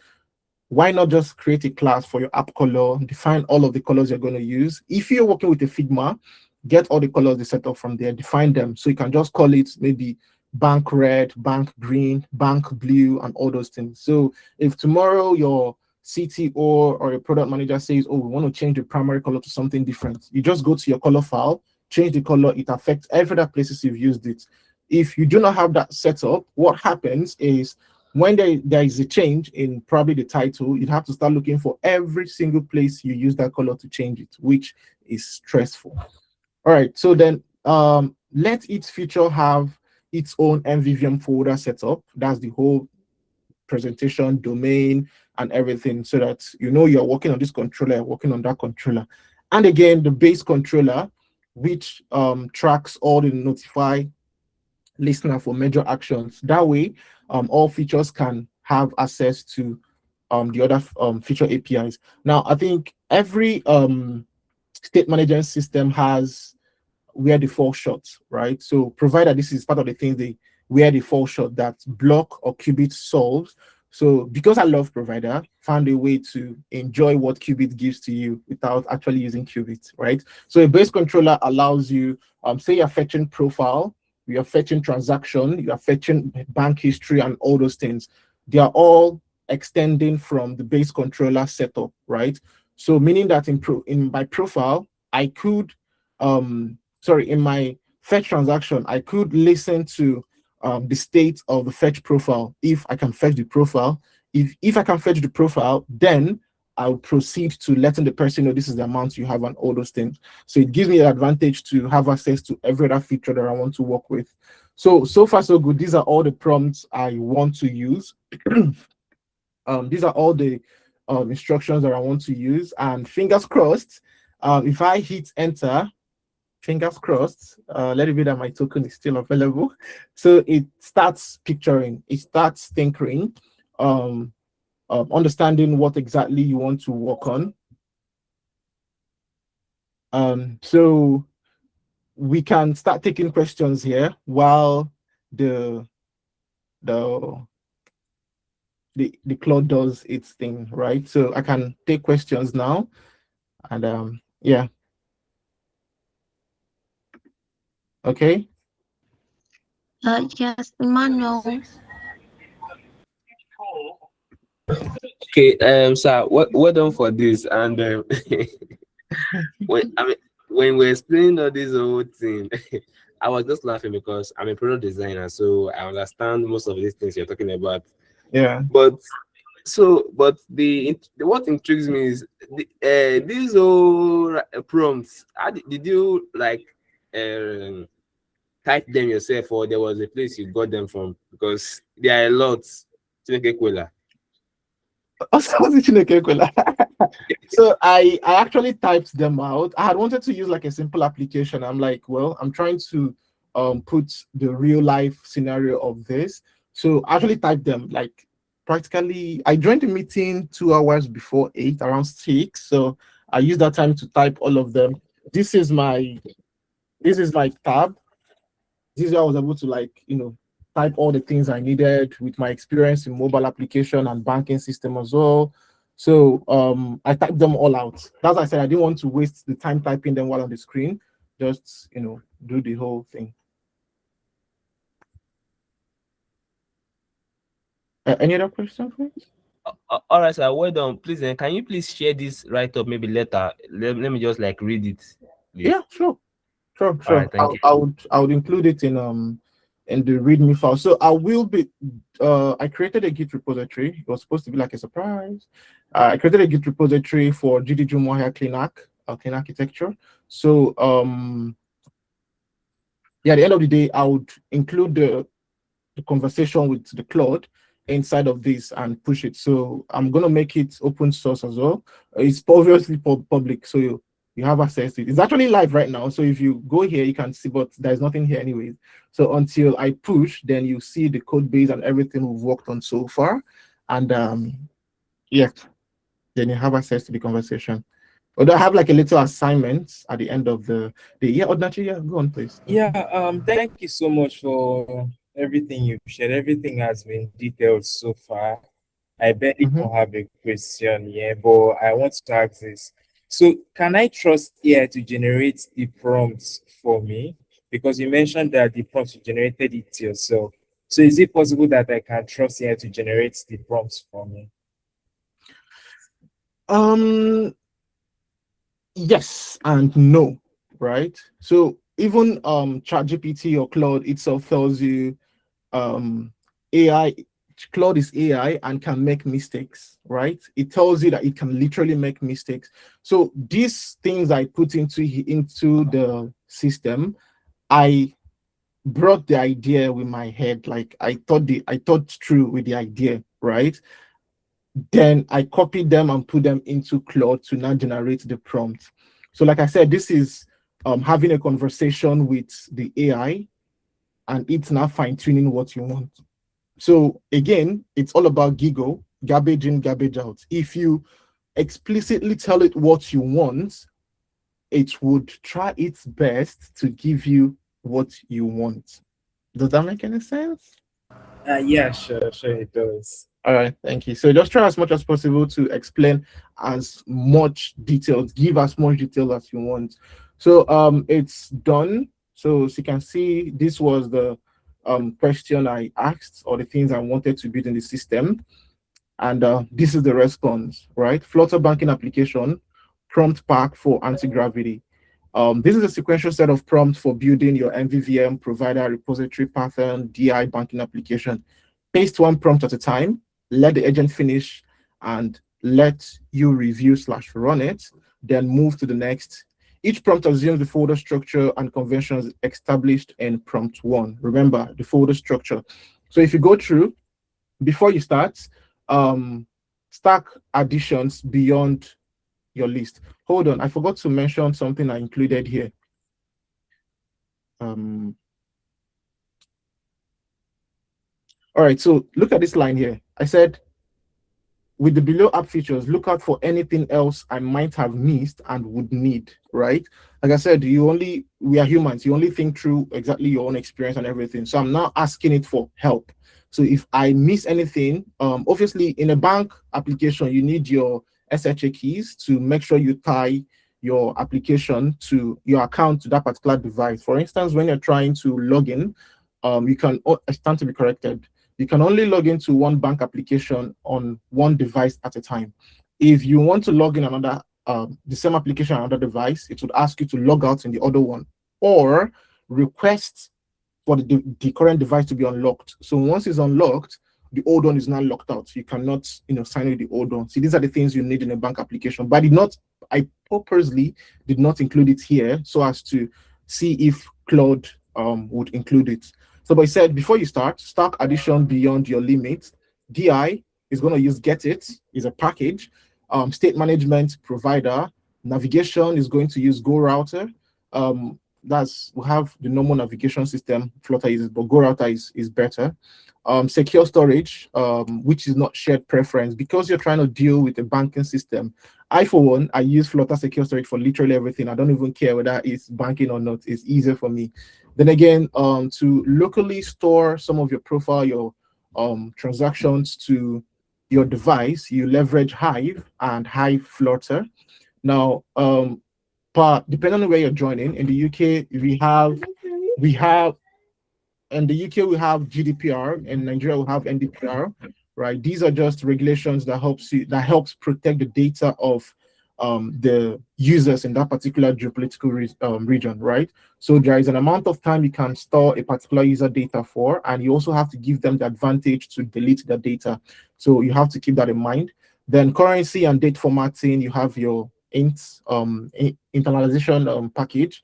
A: Why not just create a class for your app color, define all of the colors you're going to use? If you're working with a Figma, get all the colors they set up from there, define them. So you can just call it maybe bank red, bank green, bank blue, and all those things. So if tomorrow your CTO or your product manager says, oh, we want to change the primary color to something different, you just go to your color file, change the color, it affects every other places you've used it. If you do not have that set up, what happens is when there is a change in probably the title, you'd have to start looking for every single place you use that color to change it, which is stressful. All right, so then let each feature have its own MVVM folder set up. That's the whole presentation, domain, and everything, so that you know you're working on this controller, you're working on that controller. And again, the base controller, which tracks all the notify listener for major actions. That way, all features can have access to the other feature APIs. Now, I think every state management system has where the fall short, right? So provided this is part of the things where the fall short that block or Qubit solves. So because I love provider, found a way to enjoy what Qubit gives to you without actually using Qubit, right? So a base controller allows you, say you're fetching profile, you are fetching transaction, you are fetching bank history and all those things. They are all extending from the base controller setup, right? So meaning that in my profile, I could, in my fetch transaction, I could listen to the state of the fetch profile if I can fetch the profile. If I can fetch the profile, then I'll proceed to letting the person know this is the amount you have and all those things. So it gives me an advantage to have access to every other feature that I want to work with. So far, so good. These are all the prompts I want to use. These are all the instructions that I want to use. And fingers crossed, if I hit enter, fingers crossed, let it be that my token is still available. So it starts picturing, it starts tinkering, understanding what exactly you want to work on. So we can start taking questions here while the Claude does its thing, right? So I can take questions now, and yeah. Okay.
B: Yes, Emmanuel.
C: Okay, sir, well done for this. And when we're explaining all this whole thing, I was just laughing because I'm a product designer, so I understand most of these things you're talking about.
A: Yeah.
C: But what intrigues me is these whole prompts. How did you like type them yourself, or there was a place you got them from? Because there are a lot.
A: So I actually typed them out. I had wanted to use like a simple application. I'm like, well, I'm trying to put the real life scenario of this. So I actually typed them like practically. I joined the meeting 2 hours before 8, around 6. So I used that time to type all of them. This is my tab. This is how I was able to, like, type all the things I needed with my experience in mobile application and banking system as well. So I typed them all out. That's why I said I didn't want to waste the time typing them while on the screen. Just, do the whole thing. Any other questions, please?
C: All right, sir. Well done. Please, can you please share this write-up maybe later? Let me just like read it. Please.
A: Yeah, sure.
C: All right, thank you.
A: I would include it in the README file. So I will be I created a Git repository. It was supposed to be like a surprise. I created a Git repository for GDG Umuahia clean architecture. So yeah, at the end of the day, I would include the conversation with the Claude inside of this and push it. So I'm gonna make it open source as well. It's obviously public, so you have access to it. It's actually live right now. So if you go here, you can see, but there's nothing here anyways. So until I push, then you see the code base and everything we've worked on so far. And yeah. then you have access to the conversation. Although I have like a little assignment at the end of the day. Yeah, Odnachi, yeah, go on, please.
D: Yeah, thank you so much for everything you've shared. Everything has been detailed so far. I barely
A: Mhm.
D: don't have a question here, but I want to ask this. So can I trust AI to generate the prompts for me? Because you mentioned that the prompts you generated it yourself. So is it possible that I can trust AI to generate the prompts for me?
A: Yes and no, right? So even ChatGPT or Claude itself tells you AI, Claude is AI and can make mistakes, right? It tells you that it can literally make mistakes. So these things I put into the system, I brought the idea with my head, like I thought through with the idea, right? Then I copied them and put them into Claude to now generate the prompt. So like I said, this is having a conversation with the AI and it's now fine-tuning what you want. So again, it's all about giggle, garbage in, garbage out. If you explicitly tell it what you want, it would try its best to give you what you want. Does that make any sense?
D: Yeah, sure, it does.
A: All right, thank you. So just try as much as possible to explain as much details, give as much detail as you want. So it's done. So as you can see, this was the question I asked or the things I wanted to build in the system. And this is the response, right? Flutter banking application, prompt pack for anti-gravity. This is a sequential set of prompts for building your MVVM provider repository pattern DI banking application. Paste one prompt at a time, let the agent finish, and let you review/run it, then move to the next. Each prompt assumes the folder structure and conventions established in prompt one. Remember the folder structure. So if you go through, before you start, stack additions beyond your list. Hold on, I forgot to mention something I included here. All right, so look at this line here. I said, with the below app features, look out for anything else I might have missed and would need, right? Like I said, we are humans. You only think through exactly your own experience and everything. So I'm now asking it for help. So if I miss anything, obviously in a bank application, you need your SHA keys to make sure you tie your application to your account to that particular device. For instance, when you're trying to log in, you can, I stand to be corrected, you can only log into one bank application on one device at a time. If you want to log in another, the same application on another device, it would ask you to log out in the other one or request for the current device to be unlocked. So once it's unlocked, the old one is now locked out. You cannot, sign with the old one. See, these are the things you need in a bank application. But I purposely did not include it here so as to see if Claude would include it. So, but I said before you start, stack addition beyond your limit. DI is going to use get it, is a package. State management provider. Navigation is going to use Go Router. We have the normal navigation system Flutter uses, but Go Router is better. Secure storage, which is not shared preference because you're trying to deal with a banking system. I, for one, I use Flutter secure storage for literally everything. I don't even care whether it's banking or not. It's easier for me. Then again, to locally store some of your profile, your transactions to your device, you leverage Hive and Hive Flutter. Now, depending on where you're joining, in the UK, we have in the UK we have GDPR, in Nigeria we have NDPR, right? These are just regulations that helps protect the data of the users in that particular geopolitical region, right? So there is an amount of time you can store a particular user data for, and you also have to give them the advantage to delete the data. So you have to keep that in mind. Then currency and date formatting, you have your internalization package.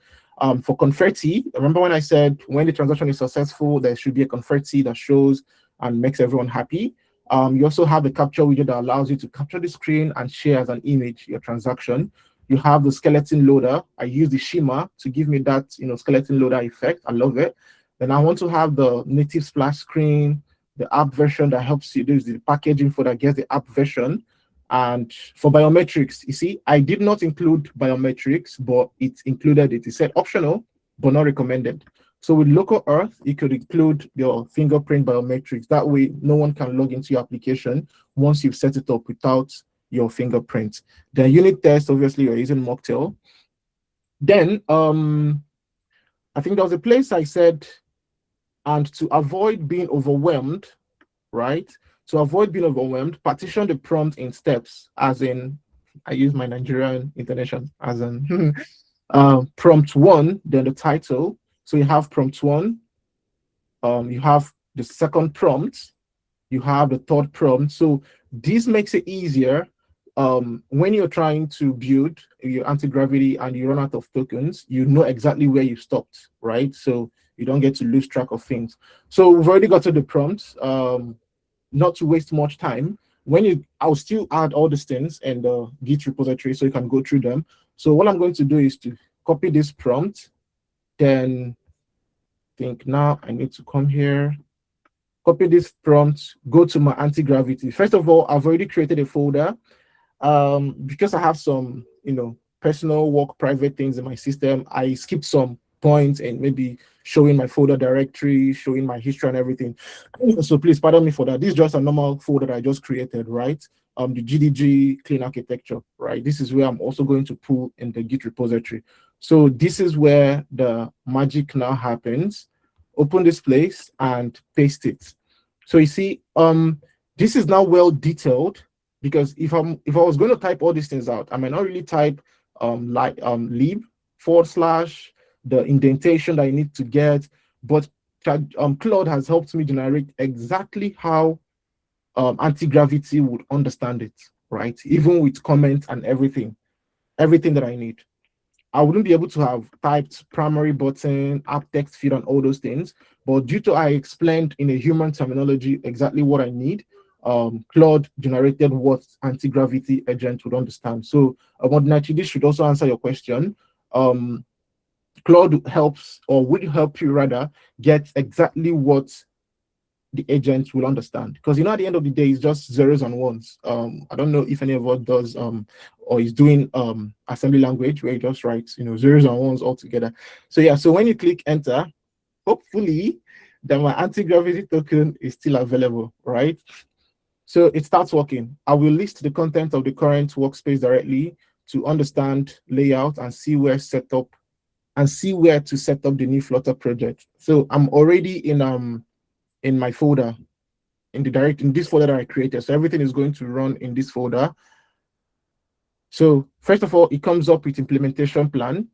A: For confetti, remember when I said when the transaction is successful, there should be a confetti that shows and makes everyone happy. You also have the capture widget that allows you to capture the screen and share as an image your transaction. You have the skeleton loader. I use the Shima to give me that skeleton loader effect. I love it. Then I want to have the native splash screen, the app version that helps you. There's the package info that gets the app version. And for biometrics, you see, I did not include biometrics, but it included it. It said optional, but not recommended. So with local Earth, you could include your fingerprint biometrics. That way, no one can log into your application once you've set it up without your fingerprint. The unit test, obviously, you're using Mocktail. Then, I think there was a place I said, and to avoid being overwhelmed, right? To avoid being overwhelmed, partition the prompt in steps, as in, I use my Nigerian intonation, as in prompt 1, then the title. So you have prompt 1, you have the second prompt, you have the third prompt. So this makes it easier when you're trying to build your anti-gravity and you run out of tokens, you know exactly where you stopped, right? So you don't get to lose track of things. So we've already got to the prompts. Not to waste much time, I'll still add all these things in the Git repository so you can go through them. So what I'm going to do is to copy this prompt, then I think now I need to come here, copy this prompt, go to my anti-gravity. First of all, I've already created a folder because I have some, personal work, private things in my system. I skipped some points and maybe showing my folder directory, showing my history and everything. So please pardon me for that. This is just a normal folder that I just created, right? The GDG clean architecture, right? This is where I'm also going to pull in the Git repository. So this is where the magic now happens. Open this place and paste it. So you see, this is now well detailed, because if I was going to type all these things out, I might not really type lib / the indentation that I need to get, but Claude has helped me generate exactly how anti-gravity would understand it, right? Even with comments and everything that I need. I wouldn't be able to have typed primary button, app text field, and all those things, but due to I explained in a human terminology exactly what I need, Claude generated what anti-gravity agent would understand. So Modernity, this should also answer your question. Claude helps, or would help you rather, get exactly what the agent will understand, because at the end of the day, it's just zeros and ones. I don't know if any of us does or is doing assembly language where it just writes zeros and ones all together. So yeah, so when you click enter, hopefully then my anti-gravity token is still available, right? So it starts working. I will list the content of the current workspace directly to understand layout and see where to set up the new Flutter project. So I'm already in my folder, in this folder that I created. So everything is going to run in this folder. So first of all, it comes up with implementation plan.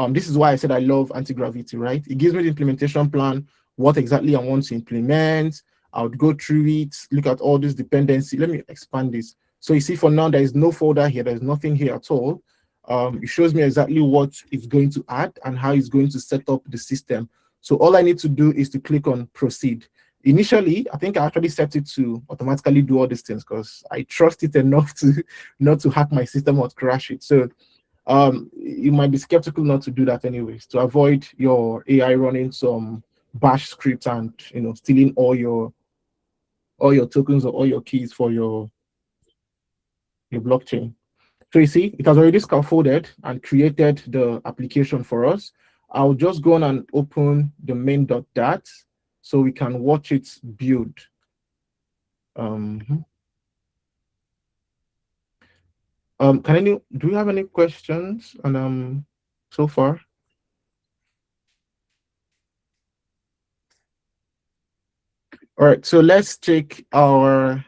A: This is why I said I love anti-gravity, right? It gives me the implementation plan, what exactly I want to implement. I would go through it, look at all this dependency. Let me expand this. So you see, for now, there is no folder here. There's nothing here at all. It shows me exactly what it's going to add and how it's going to set up the system. So all I need to do is to click on proceed. Initially, I think I actually set it to automatically do all these things because I trust it enough to not to hack my system or crash it. So you might be skeptical not to do that anyways, to avoid your AI running some bash script and stealing all your tokens or all your keys for your blockchain. So you see, it has already scaffolded and created the application for us. I'll just go on and open the main.dat so we can watch it build. Do we have any questions on so far? All right, so let's check our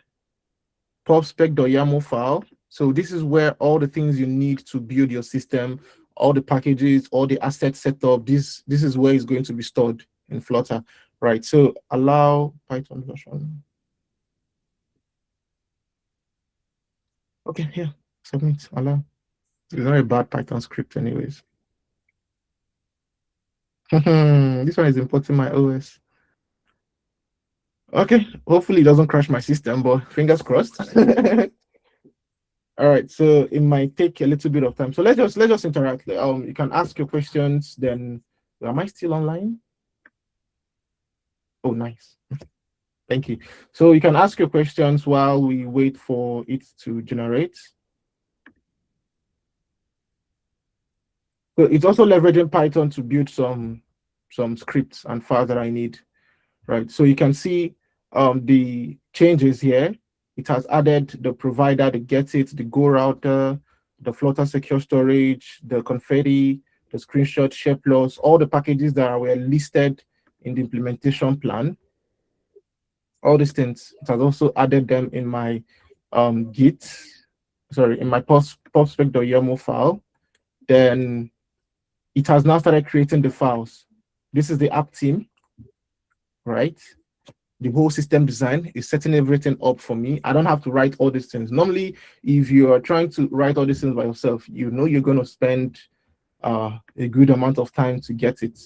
A: pubspec.yaml file. So this is where all the things you need to build your system, all the packages, all the assets set up. This is where it's going to be stored in Flutter, right? So allow Python version. Okay, yeah, submit, allow. It's not a bad Python script anyways. This one is importing my OS. Okay, hopefully it doesn't crash my system, but fingers crossed. All right, so it might take a little bit of time. So let's just interact. You can ask your questions. Then, am I still online? Oh, nice. Thank you. So you can ask your questions while we wait for it to generate. So it's also leveraging Python to build some scripts and files that I need, right? So you can see the changes here. It has added the provider, the get it, the go router, the Flutter secure storage, the confetti, the screenshot, share plus, all the packages that were listed in the implementation plan. All these things. It has also added them in my Git, sorry, in my pubspec.yaml file. Then it has now started creating the files. This is the app team, right? The whole system design is setting everything up for me. I don't have to write all these things. Normally, if you are trying to write all these things by yourself, you know you're going to spend a good amount of time to get it.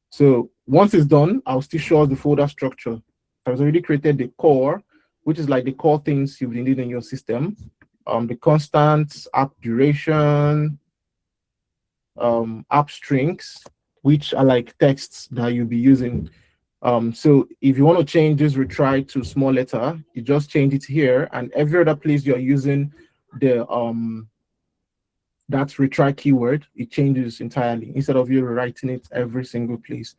A: So once it's done, I'll still show the folder structure. I've already created the core, which is like the core things you will need in your system. The constants, app duration, app strings, which are like texts that you'll be using. So if you want to change this retry to small letter, you just change it here, and every other place you're using the that retry keyword, it changes entirely instead of you rewriting it every single place.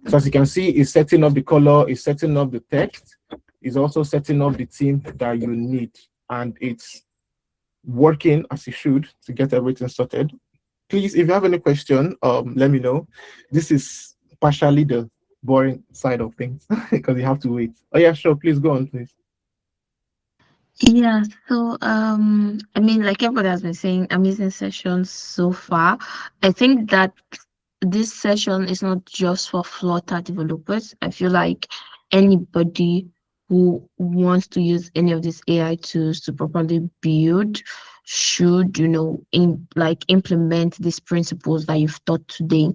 A: So as you can see, it's setting up the color, it's setting up the text, it's also setting up the theme that you need, and it's working as it should to get everything sorted. Please, if you have any question, let me know. This is partially the boring side of things because you have to wait. Oh yeah, sure. Please go on, please.
B: Yeah, so I mean, like everybody has been saying, amazing sessions so far. I think that this session is not just for Flutter developers. I feel like anybody who wants to use any of these AI tools to properly build should, implement these principles that you've taught today.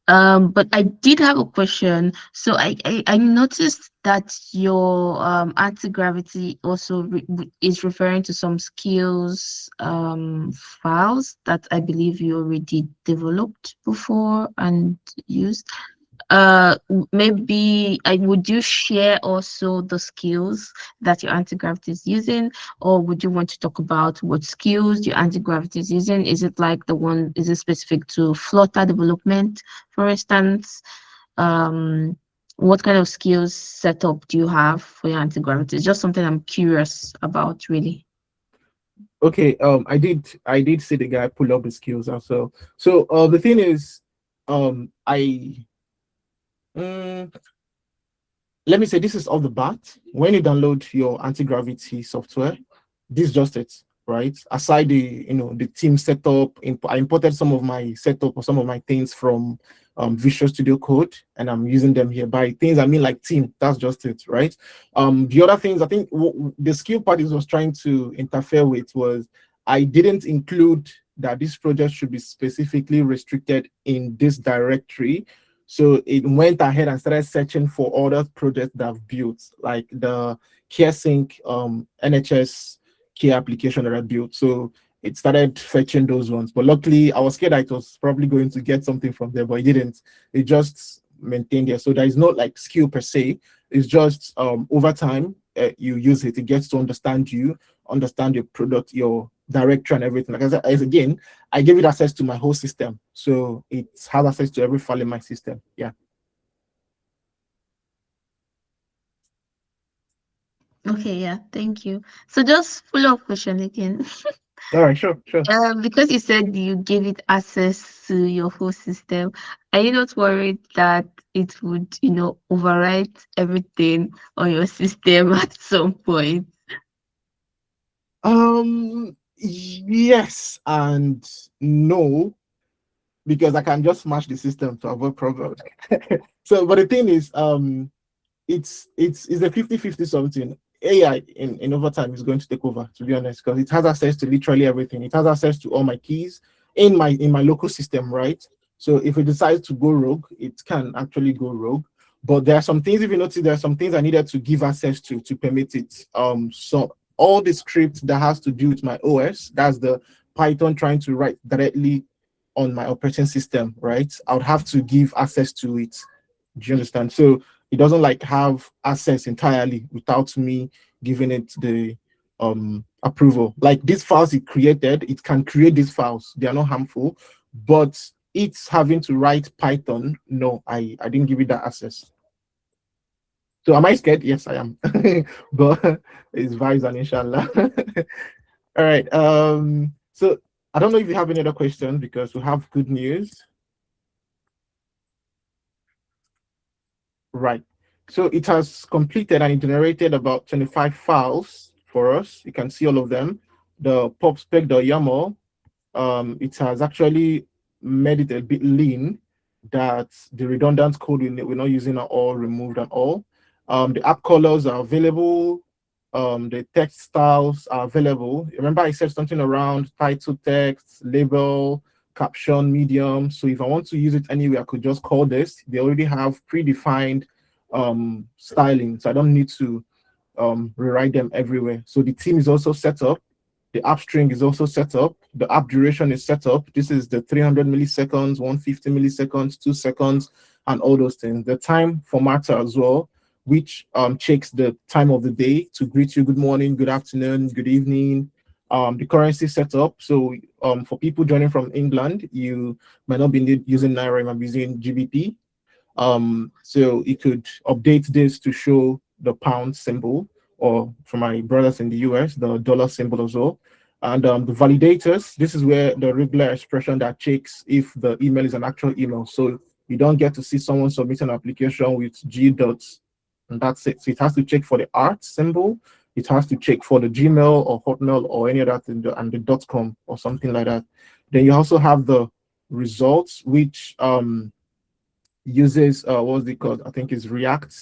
B: But I did have a question. So I noticed that your anti-gravity also is referring to some skills files that I believe you already developed before and used. Maybe would you share also the skills that your anti-gravity is using, or would you want to talk about what skills your anti-gravity is using? Is it like is it specific to Flutter development, for instance? What kind of skills setup do you have for your anti-gravity? It's just something I'm curious about, really.
A: Okay, I did see the guy pull up the skills also. So the thing is, let me say this is off the bat. When you download your anti-gravity software, this is just it, right? Aside the team setup, I imported some of my setup or some of my things from Visual Studio Code, and I'm using them here. By things I mean like team. That's just it, right? The other things I think the skill part is was trying to interfere with was I didn't include that this project should be specifically restricted in this directory. So it went ahead and started searching for other projects that I've built, like the CareSync NHS care application that I built. So it started fetching those ones. But luckily, I was scared I was probably going to get something from there, but it didn't. It just maintained there. So there is no like skill per se. It's just over time, you use it. It gets to understand you, understand your product, your directory and everything. Like as again, I gave it access to my whole system. So it has access to every file in my system. Yeah.
B: Okay, yeah, thank you. So just follow-up question again.
A: All right, sure.
B: Because you said you gave it access to your whole system, are you not worried that it would, overwrite everything on your system at some point?
A: Yes and no, because I can just smash the system to avoid problems. So, but the thing is, it's a 50-50 something. AI in over time is going to take over, to be honest, because it has access to literally everything. It has access to all my keys in my local system, right? So if it decides to go rogue, it can actually go rogue. But there are some things, if you notice, there are some things I needed to give access to permit it. So all the script that has to do with my OS, that's the Python trying to write directly on my operating system, right? I would have to give access to it. Do you understand? So it doesn't like have access entirely without me giving it the approval. Like these files it created, it can create these files. They are not harmful, but it's having to write Python. No, I didn't give it that access. So am I scared? Yes, I am. But it's vibes and inshallah. All right. So I don't know if you have any other questions because we have good news. Right. So it has completed and it generated about 25 files for us. You can see all of them. The popspec.yaml, it has actually made it a bit lean, that the redundant code we're not using are all removed at all. The app colors are available. The text styles are available. Remember I said something around title text, label, caption, medium. So if I want to use it anywhere, I could just call this. They already have predefined styling, so I don't need to rewrite them everywhere. So the theme is also set up. The app string is also set up. The app duration is set up. This is the 300 milliseconds, 150 milliseconds, 2 seconds, and all those things. The time formatter as well, which checks the time of the day to greet you good morning, good afternoon, good evening. The currency setup. So for people joining from England, you might not be using Naira, you might be using GBP. So you could update this to show the pound symbol, or for my brothers in the US, the dollar symbol as well. And the validators, this is where the regular expression that checks if the email is an actual email. So you don't get to see someone submit an application with G dots, and that's it. So it has to check for the art symbol. It has to check for the Gmail or Hotmail or any other thing, and the .com or something like that. Then you also have the results, which uses what's it called? I think it's React.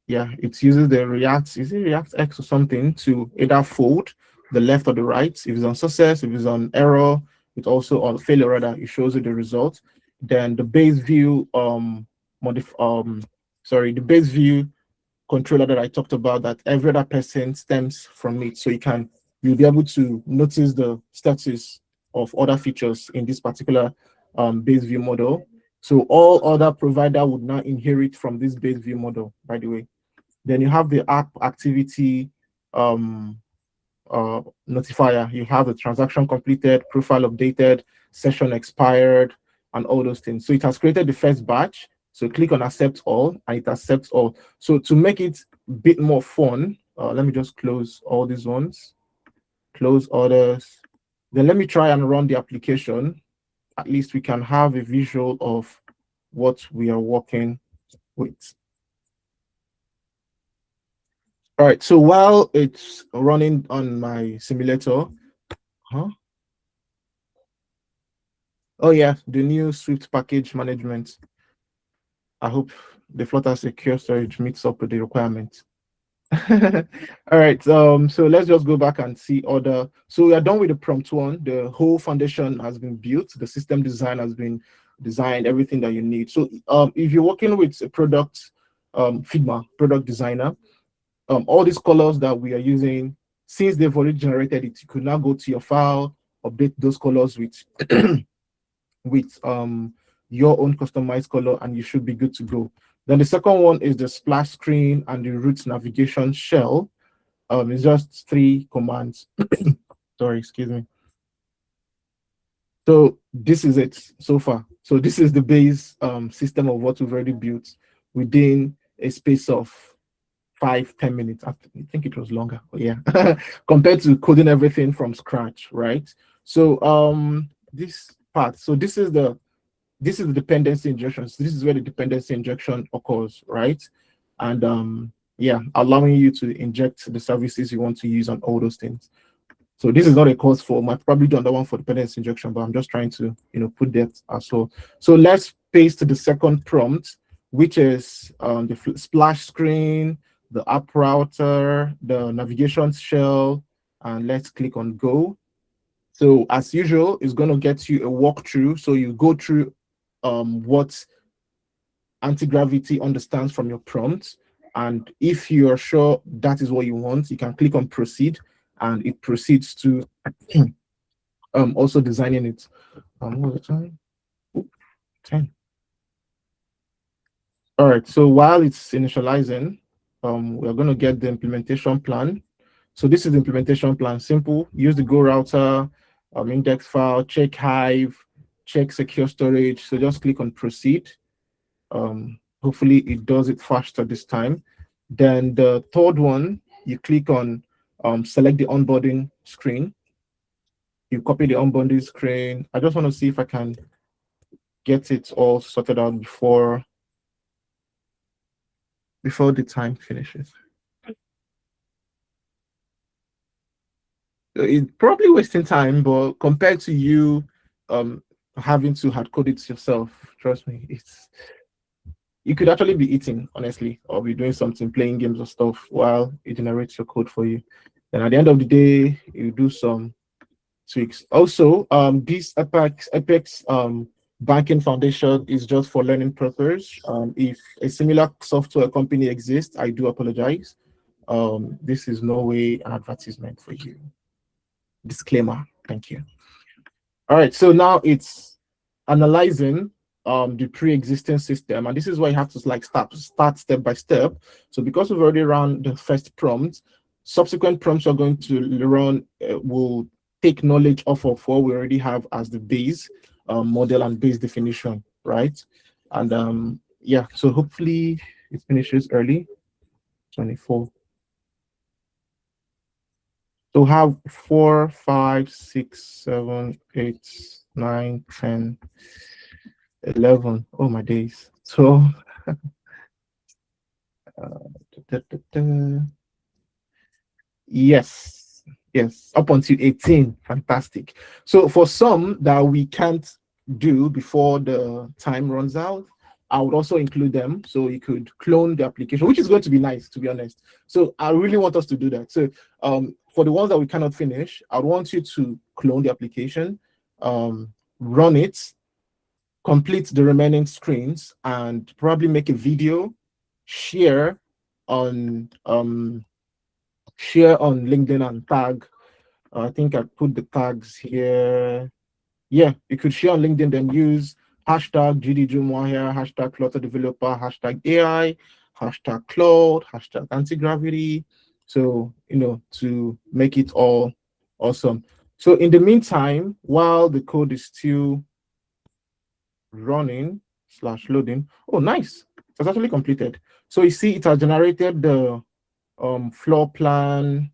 A: Yeah, it uses the React, is it React X or something, to either fold the left or the right. If it's on success, if it's on error, it's also on failure rather, it shows you the result. Then the base view the base view controller that I talked about, that every other person stems from it. So you'll be able to notice the status of other features in this particular base view model. So all other provider would now inherit from this base view model, by the way. Then you have the app activity notifier. You have the transaction completed, profile updated, session expired, and all those things. So it has created the first batch. So click on accept all, and it accepts all. So to make it a bit more fun, let me just close all these ones, close others. Then let me try and run the application. At least we can have a visual of what we are working with. All right, so while it's running on my simulator, oh yeah, the new Swift package management. I hope the Flutter secure storage meets up with the requirements. All right, so let's just go back and see other. So we are done with the prompt one. The whole foundation has been built. The system design has been designed, everything that you need. So if you're working with a product, Figma product designer, all these colors that we are using, since they've already generated it, you could now go to your file, update those colors with with your own customized color, and you should be good to go. Then the second one is the splash screen and the root navigation shell. It's just 3 commands. Sorry, excuse me. So this is it so far. So this is the base system of what we've already built within a space of 5-10 minutes. I think it was longer, but yeah, compared to coding everything from scratch, right? So this part, so this is the dependency injection. So this is where the dependency injection occurs, right? And yeah, allowing you to inject the services you want to use on all those things. So this is not a course for, might probably do another one for dependency injection, but I'm just trying to, put that as well. So let's paste the second prompt, which is the splash screen, the app router, the navigation shell, and let's click on go. So as usual, it's going to get you a walkthrough. So you go through what anti-gravity understands from your prompt. And if you're sure that is what you want, you can click on proceed, and it proceeds to also designing it. What was the time? Ooh, 10. All right, so while it's initializing, we're going to get the implementation plan. So this is the implementation plan. Simple. Use the Go router, index file, check Hive, check secure storage. So just click on proceed. Hopefully it does it faster this time. Then the third one, you click on select the onboarding screen. You copy the onboarding screen. I just want to see if I can get it all sorted out before the time finishes. It's probably wasting time, but compared to you having to hard code it yourself, trust me, you could actually be eating, honestly, or be doing something, playing games or stuff while it generates your code for you. Then at the end of the day, you do some tweaks. Also, this Apex banking foundation is just for learning purpose. If a similar software company exists, I do apologize. This is no way an advertisement for you. Disclaimer. Thank you. All right, so now it's analyzing the pre-existing system, and this is why you have to like start step by step. So because we've already run the first prompt, subsequent prompts are going to run will take knowledge off of what we already have as the base model and base definition, right? And yeah, so hopefully it finishes early. 24. So have 4, 5, 6, 7, 8, 9, 10, 11. Oh my days. So yes, up until 18. Fantastic. So for some that we can't do before the time runs out, I would also include them so you could clone the application, which is going to be nice, to be honest. So I really want us to do that. So for the ones that we cannot finish, I want you to clone the application, run it, complete the remaining screens, and probably make a video, share on LinkedIn and tag. I think I put the tags here. Yeah, you could share on LinkedIn, then use hashtag GDG Umuahia, hashtag Flutter Developer, hashtag AI, hashtag Cloud, hashtag Anti-Gravity. So, to make it all awesome. So in the meantime, while the code is still running / loading, oh, nice. It's actually completed. So you see it has generated the floor plan.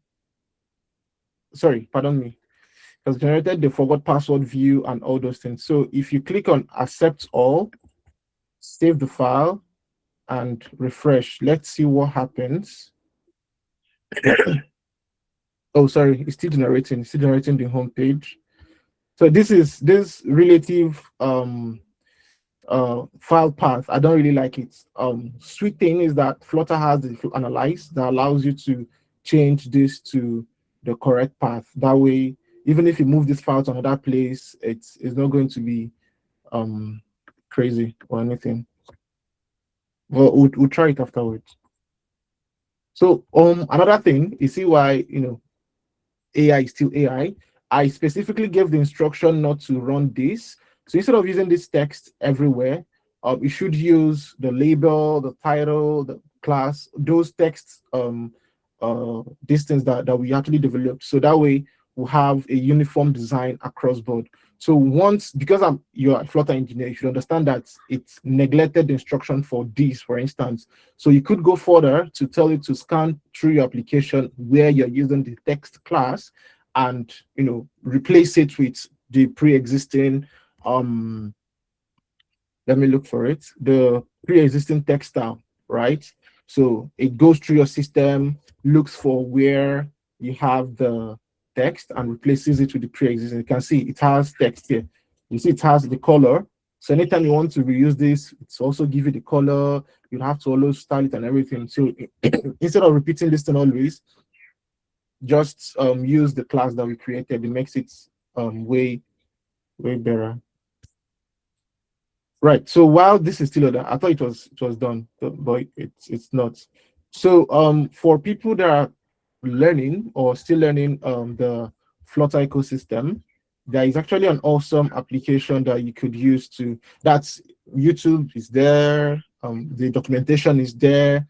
A: Sorry, pardon me. It has generated the forward password view and all those things. So if you click on accept all, save the file, and refresh, let's see what happens. Oh, sorry, it's still generating the home page. So this relative file path. I don't really like it. Sweet thing is that Flutter has the analyze that allows you to change this to the correct path. That way, even if you move this file to another place, it's not going to be crazy or anything. Well, we'll try it afterwards. So another thing, you see why AI is still AI. I specifically gave the instruction not to run this. So instead of using this text everywhere, you should use the label, the title, the class, those texts, distance that we actually developed. So that way we'll have a uniform design across board. So because you're a Flutter engineer, you should understand that it's neglected the instruction for this, for instance. So you could go further to tell it to scan through your application where you're using the text class and replace it with the pre-existing let me look for it, the pre-existing text style, right? So it goes through your system, looks for where you have the text and replaces it with the pre-existing. You can see it has text here. You see it has the color. So anytime you want to reuse this, it's also give you the color. You have to always style it and everything. So instead of repeating this thing always, just use the class that we created. It makes it way better. Right. So while this is still I thought it was done, but it's not. So for people that are learning or still learning the Flutter ecosystem, there is actually an awesome application that you could use that's YouTube is there. The documentation is there.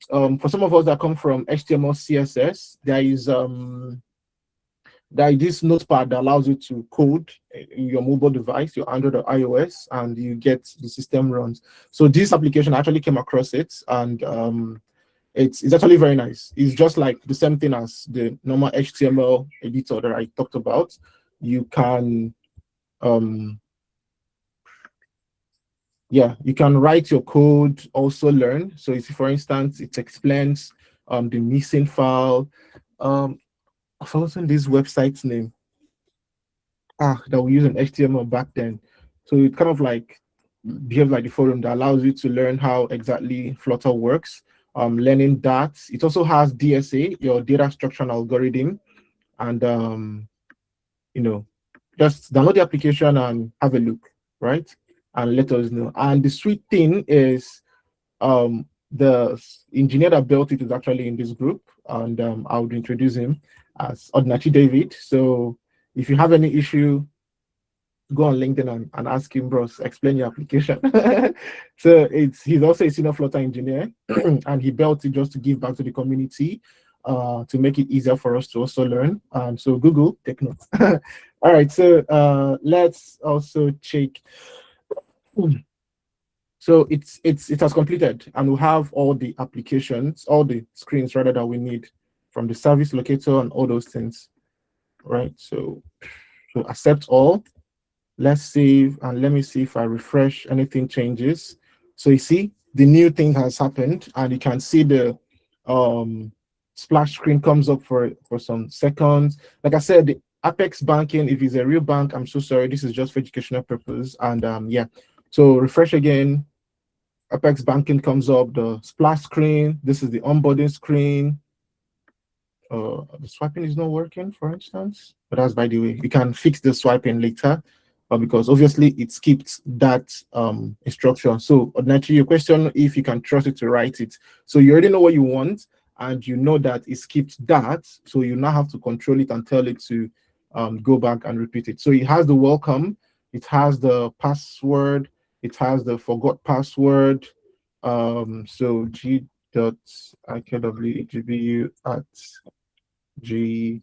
A: For some of us that come from HTML, CSS, there is this notepad that allows you to code in your mobile device, your Android or iOS, and you get the system runs. So this application, I actually came across it, and it's actually very nice. It's just like the same thing as the normal HTML editor that I talked about. You can you can write your code, also learn. So if, for instance, it explains the missing file. I've forgotten this website's name. That we use in HTML back then. So it kind of like behaves like the forum that allows you to learn how exactly Flutter works. Learning that. It also has DSA, your data structure and algorithm, and just download the application and have a look, right? And let us know. And the sweet thing is, the engineer that built it is actually in this group, and I would introduce him as Odnachi David. So if you have any issue, go on LinkedIn and ask him, bros, explain your application. So he's also a senior Flutter engineer, and he built it just to give back to the community, to make it easier for us to also learn. So Google, take notes. All right, so let's also check. So it has completed, and we have all the applications, all the screens rather that we need from the service locator and all those things, right? So accept all. Let's save, and let me see if I refresh, anything changes. So you see the new thing has happened, and you can see the splash screen comes up for some seconds. Like I said, the Apex banking, if it's a real bank, I'm so sorry, this is just for educational purpose. And yeah, so refresh again. Apex banking comes up, the splash screen. This is the onboarding screen. The swiping is not working, for instance, but that's by the way. You can fix the swiping later, because obviously it skipped that instruction. So naturally, your question, if you can trust it to write it. So you already know what you want, and you know that it skipped that. So you now have to control it and tell it to go back and repeat it. So it has the welcome, it has the password, it has the forgot password. So g.ikwegbu at g.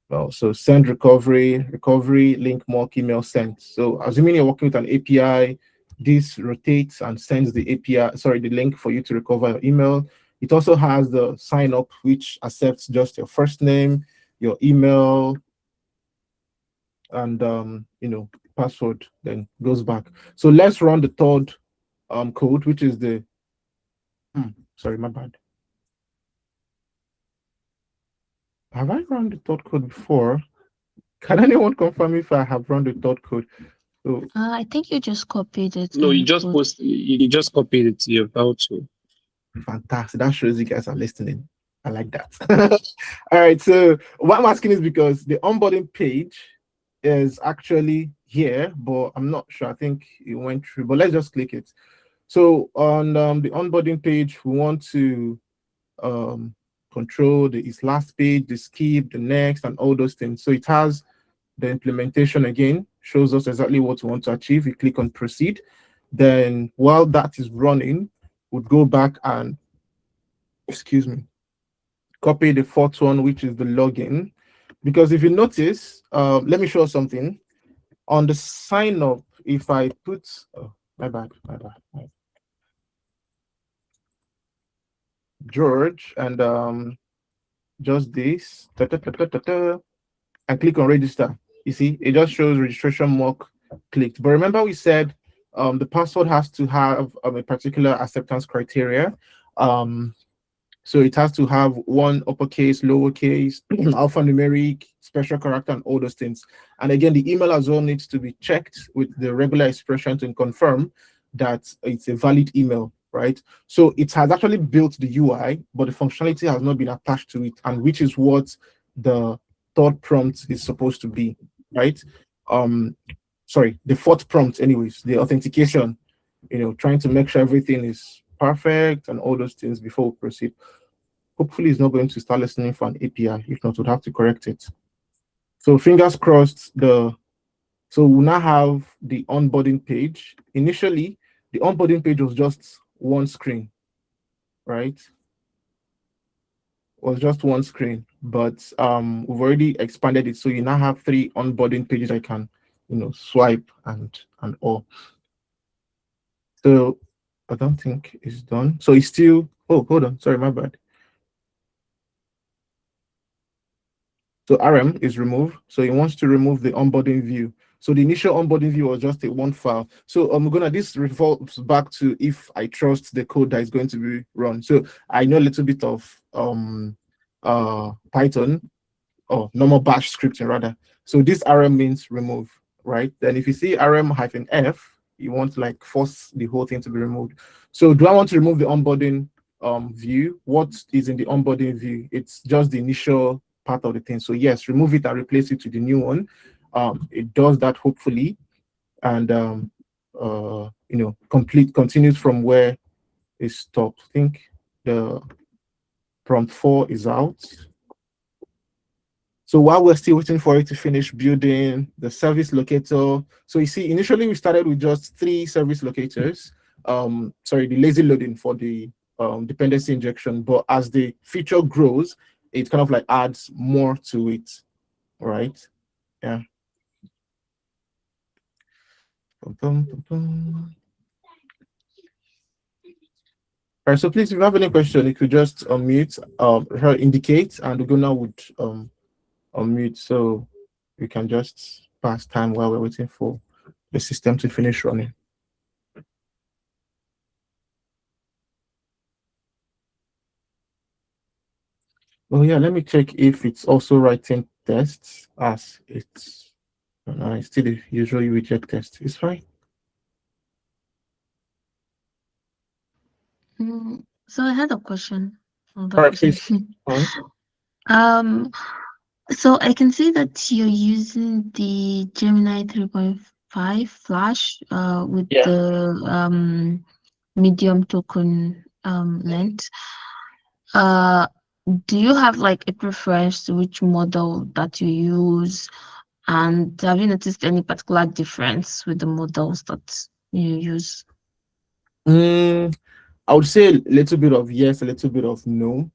A: Well, so send recovery link mock email sent. So assuming you're working with an API, this rotates and sends the API, the link for you to recover your email. It also has the sign up, which accepts just your first name, your email, and password, then goes back. So let's run the third code, which is the sorry, my bad. Have I run the third code before? Can anyone confirm if I have run the third code? So,
B: I think you just copied it.
E: No, you just you just copied it. You're about to.
A: Fantastic. That shows you guys are listening. I like that. All right. So what I'm asking is because the onboarding page is actually here, but I'm not sure. I think it went through, but let's just click it. So on the onboarding page, we want to control its last page, the skip, the next, and all those things. So it has the implementation again, shows us exactly what we want to achieve. We click on proceed. Then while that is running, we'll go back and, copy the fourth one, which is the login. Because if you notice, let me show you something. On the sign up, if I put, my bad. George, and just this, and click on register. You see, it just shows registration mock clicked. But remember we said the password has to have a particular acceptance criteria. So it has to have one uppercase, lowercase, alphanumeric, special character, and all those things. And again, the email as well needs to be checked with the regular expression to confirm that it's a valid email, right? So it has actually built the UI, but the functionality has not been attached to it, and which is what the third prompt is supposed to be, right? The fourth prompt, anyways, the authentication, trying to make sure everything is perfect and all those things before we proceed. Hopefully it's not going to start listening for an API. If not, we'll have to correct it. So fingers crossed. So we now have the onboarding page. Initially, the onboarding page was just one screen, right? Was just one screen, but we've already expanded it, so you now have 3 onboarding pages I can, swipe and all. So I don't think it's done. So it's still, oh, hold on, sorry, my bad. So RM is removed. So he wants to remove the onboarding view. So the initial onboarding view was just a one file. So this revolves back to if I trust the code that is going to be run. So I know a little bit of Python or normal bash scripting rather. So this RM means remove, right? Then if you see RM-F, you want to like force the whole thing to be removed. So do I want to remove the onboarding view? What is in the onboarding view? It's just the initial part of the thing. So yes, remove it and replace it with the new one. It does that hopefully, and continues from where it stopped. I think the prompt 4 is out. So while we're still waiting for it to finish building the service locator, so you see, initially we started with just 3 service locators. The lazy loading for the dependency injection, but as the feature grows, it kind of like adds more to it, right? Yeah. All right, so please, if you have any question, you could just unmute, indicate, and Ugona would unmute, so we can just pass time while we're waiting for the system to finish running. Oh yeah, let me check if it's also writing tests as it's still the usual reject test. It's fine.
B: So I had a question.
A: All right, please.
B: So I can see that you're using the Gemini 3.5 Flash with the medium token length. Do you have like a preference to which model that you use? And have you noticed any particular difference with the models that you use?
A: I would say a little bit of yes, a little bit of no.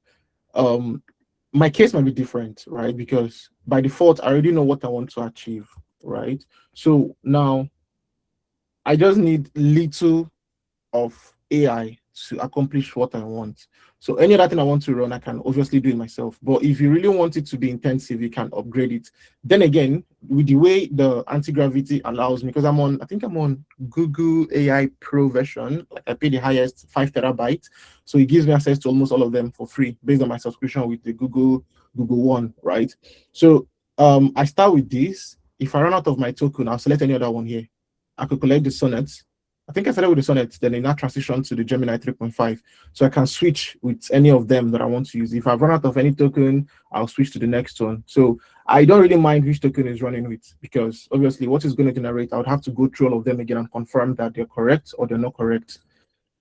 A: My case might be different, right? Because by default, I already know what I want to achieve, right? So now I just need little of AI to accomplish what I want. So any other thing I want to run, I can obviously do it myself. But if you really want it to be intensive, you can upgrade it. Then again, with the way the anti-gravity allows me, because I think I'm on Google AI Pro version, like I pay the highest 5 terabytes. So it gives me access to almost all of them for free based on my subscription with the Google One, right? So I start with this. If I run out of my token, I'll select any other one here. I could collect the sonnets. I think I started with the Sonnet, then I now transition to the Gemini 3.5. So I can switch with any of them that I want to use. If I've run out of any token, I'll switch to the next one. So I don't really mind which token is running with, because obviously what is going to generate, I would have to go through all of them again and confirm that they're correct or they're not correct.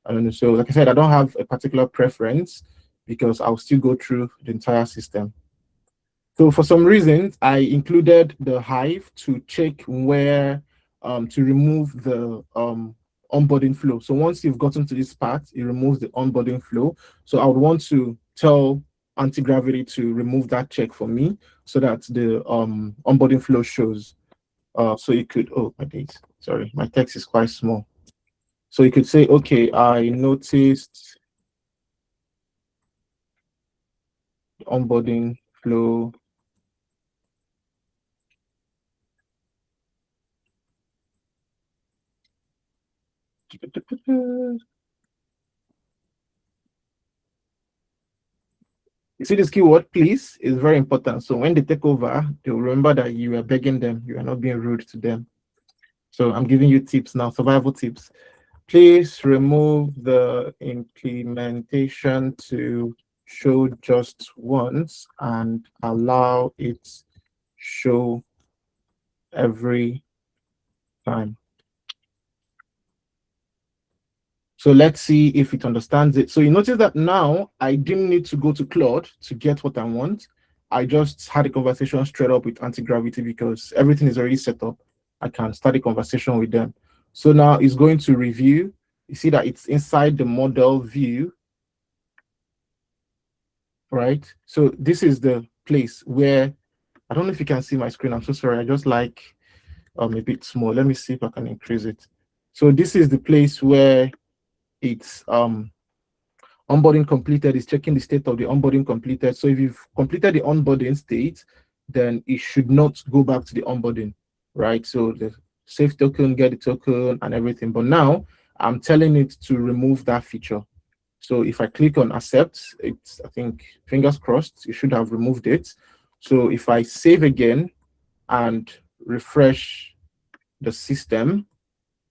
A: I don't know. So like I said, I don't have a particular preference because I'll still go through the entire system. So for some reasons, I included the Hive to check where, to remove the onboarding flow. So once you've gotten to this part, it removes the onboarding flow. So I would want to tell anti-gravity to remove that check for me so that the onboarding flow shows. So you could, oh my days, sorry, my text is quite small. So you could say, okay, I noticed the onboarding flow You see this keyword, please, is very important. So when they take over, they'll remember that you are begging them, you are not being rude to them. So I'm giving you tips now, survival tips. Please remove the implementation to show just once and allow it show every time. So let's see if it understands it. So you notice that now I didn't need to go to Claude to get what I want. I just had a conversation straight up with anti-gravity because everything is already set up. I can start a conversation with them. So now it's going to review You see that it's inside the model view, right? So this is the place where, I don't know if you can see my screen. I'm so sorry. I just like a bit small. Let me see if I can increase it. So this is the place where it's onboarding completed. Is checking the state of the onboarding completed. So if you've completed the onboarding state, then it should not go back to the onboarding, right? So the save token, get the token and everything. But now I'm telling it to remove that feature. So if I click on accept, it's, I think, fingers crossed, you should have removed it. So if I save again and refresh the system,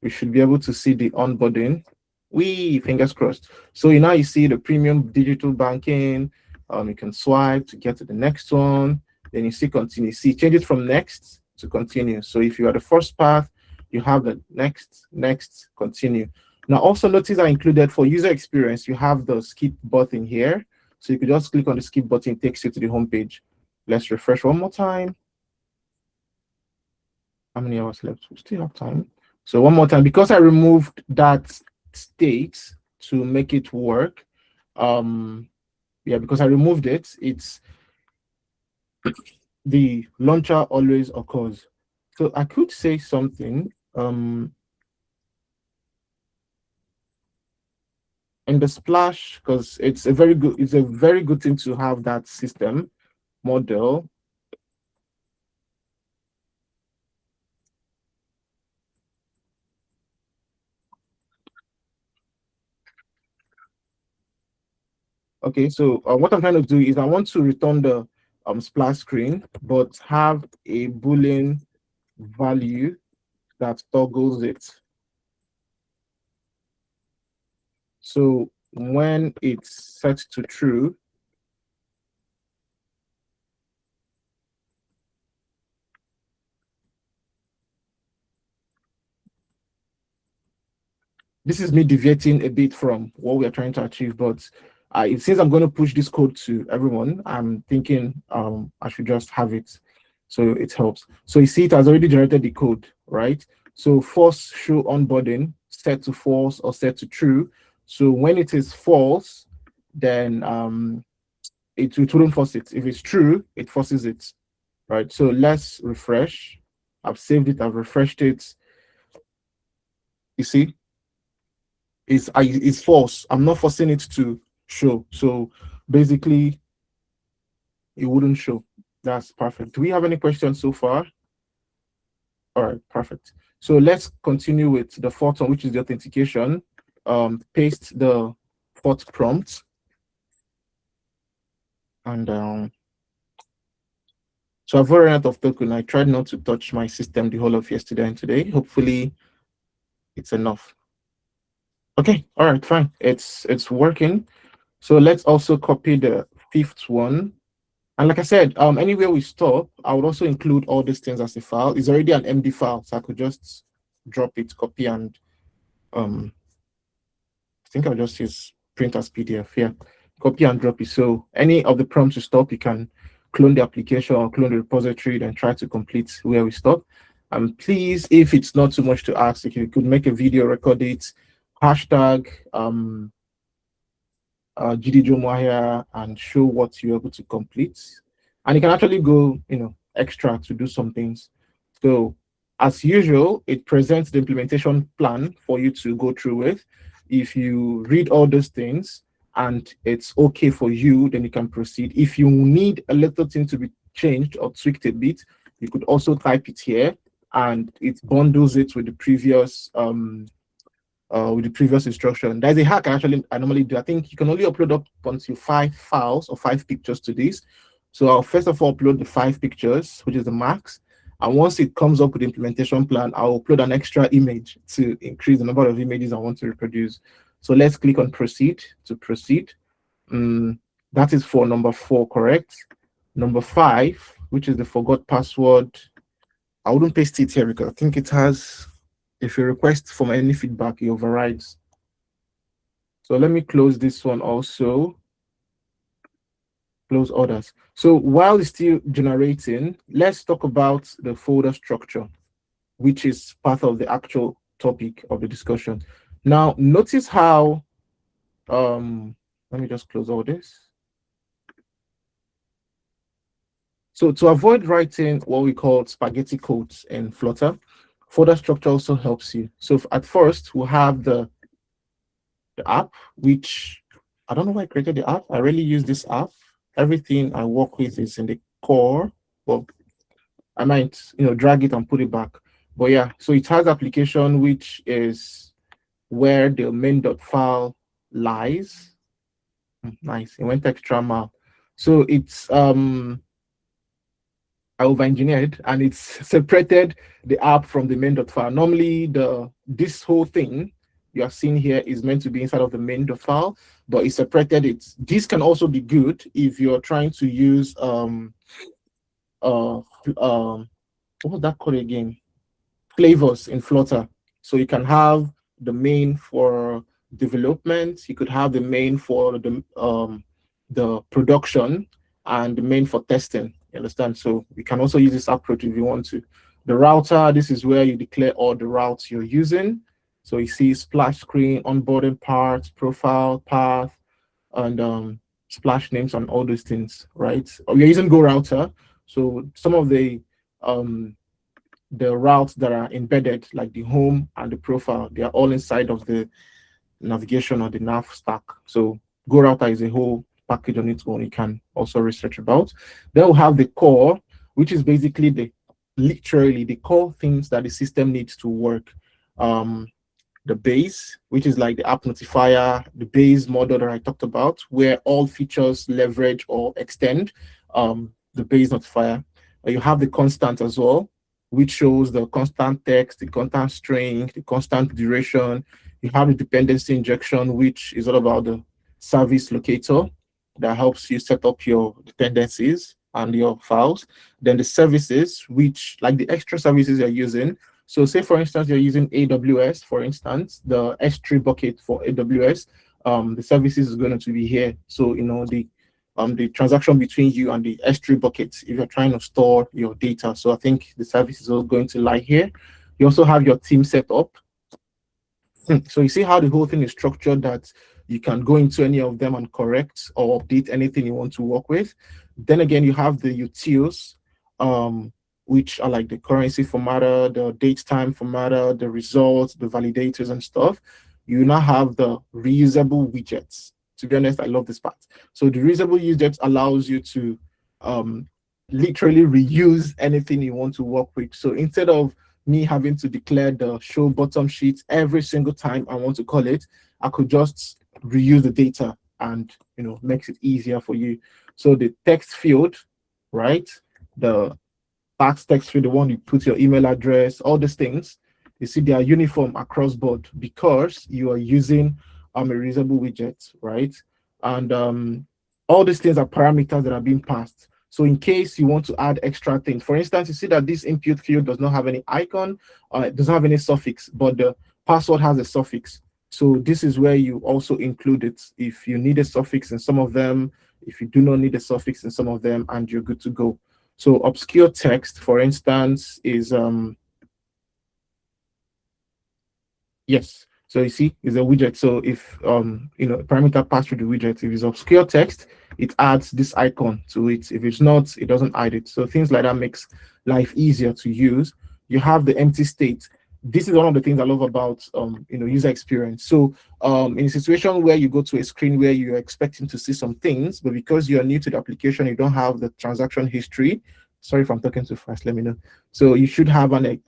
A: we should be able to see the onboarding. Fingers crossed. So now you see the premium digital banking. You can swipe to get to the next one. Then you see continue. See, change it from next to continue. So if you are the first path, you have the next, continue. Now also notice I included for user experience, you have the skip button here. So you could just click on the skip button, it takes you to the home page. Let's refresh one more time. How many hours left? We still have time. So one more time, because I removed that state to make it work. Yeah, because I removed it, it's the launcher always occurs. So I could say something. In the splash, because it's a very good thing to have that system model. Okay, so what I'm trying to do is I want to return the splash screen, but have a Boolean value that toggles it. So when it's set to true, this is me deviating a bit from what we are trying to achieve, but since I'm going to push this code to everyone, I'm thinking I should just have it so it helps. So you see it has already generated the code, right? So force show onboarding, set to false or set to true. So when it is false, then it wouldn't force it. If it's true, it forces it, right? So let's refresh. I've saved it, I've refreshed it. You see, it's false. I'm not forcing it to show. So basically, it wouldn't show. That's perfect. Do we have any questions so far? All right, perfect. So let's continue with the fourth one, which is the authentication. Paste the fourth prompt. And so I've run out of token. I tried not to touch my system the whole of yesterday and today. Hopefully it's enough. Okay, all right, fine. It's working. So let's also copy the fifth one. And like I said, anywhere we stop, I would also include all these things as a file. It's already an MD file, so I could just drop it, copy, and I think I'll just use print as PDF. Yeah, copy and drop it. So any of the prompts you stop, you can clone the application or clone the repository, then try to complete where we stop. And please, if it's not too much to ask, if you could make a video, record it, hashtag GDG Umuahia, and show what you're able to complete. And you can actually go, extra to do some things. So as usual, it presents the implementation plan for you to go through with. If you read all those things and it's okay for you, then you can proceed. If you need a little thing to be changed or tweaked a bit, you could also type it here, and it bundles it with the previous instruction. There's a hack I normally do. I think you can only upload up until 5 files or 5 pictures to this. So I'll first of all upload the 5 pictures, which is the max. And once it comes up with the implementation plan, I'll upload an extra image to increase the number of images I want to reproduce. So let's click on proceed to proceed. That is for number 4, correct? Number 5, which is the forgot password. I wouldn't paste it here because I think it has, if you request from any feedback, it overrides. So let me close this one also. Close others. So while it's still generating, let's talk about the folder structure, which is part of the actual topic of the discussion. Now notice how let me just close all this. So to avoid writing what we call spaghetti codes in Flutter, folder structure also helps you. So at first we'll have the app, which I don't know why I created the app. I really use this app. Everything I work with is in the core, but I might, drag it and put it back. But yeah, so it has application, which is where the main.file lies. Nice. It went extra mile. So it's I over-engineered and it's separated the app from the main.file. Normally, this whole thing you are seeing here is meant to be inside of the main.file, but it separated it. This can also be good if you're trying to use what was that called again? Flavors in Flutter. So you can have the main for development, you could have the main for the production, and the main for testing. You understand? So we can also use this approach if you want to. The router, this is where you declare all the routes you're using. So you see splash screen, onboarding parts, profile, path, and splash names and all those things, right? We're using Go router. So some of the routes that are embedded, like the home and the profile, they are all inside of the navigation or the nav stack. So Go router is a whole package on its own you can also research about. Then we'll have the core, which is basically literally the core things that the system needs to work. The base, which is like the app notifier, the base model that I talked about, where all features leverage or extend the base notifier. You have the constant as well, which shows the constant text, the constant string, the constant duration. You have the dependency injection, which is all about the service locator that helps you set up your dependencies and your files. Then the services, which like the extra services you're using. So say, for instance, you're using AWS, for instance, the S3 bucket for AWS, the services is going to be here. So, the transaction between you and the S3 buckets, if you're trying to store your data. So I think the service is all going to lie here. You also have your team set up. So you see how the whole thing is structured, that you can go into any of them and correct or update anything you want to work with. Then again, you have the utils, which are like the currency formatter, the date time formatter, the results, the validators and stuff. You now have the reusable widgets. To be honest, I love this part. So the reusable widgets allows you to literally reuse anything you want to work with. So instead of me having to declare the show bottom sheet every single time I want to call it, I could just reuse the data and makes it easier for you. So the text field, right? The text field, the one you put your email address, all these things, you see they are uniform across board because you are using a reusable widget, right? And all these things are parameters that are being passed. So in case you want to add extra things, for instance, you see that this input field does not have any icon, it doesn't have any suffix, but the password has a suffix. So this is where you also include it. If you need a suffix in some of them, if you do not need a suffix in some of them, and you're good to go. So obscure text, for instance, is yes. So you see, it's a widget. So if parameter passed through the widget, if it's obscure text, it adds this icon to it. If it's not, it doesn't add it. So things like that makes life easier to use. You have the empty state. This is one of the things I love about user experience. So in a situation where you go to a screen where you're expecting to see some things, but because you're new to the application, you don't have the transaction history. Sorry if I'm talking too fast, let me know. So you should have an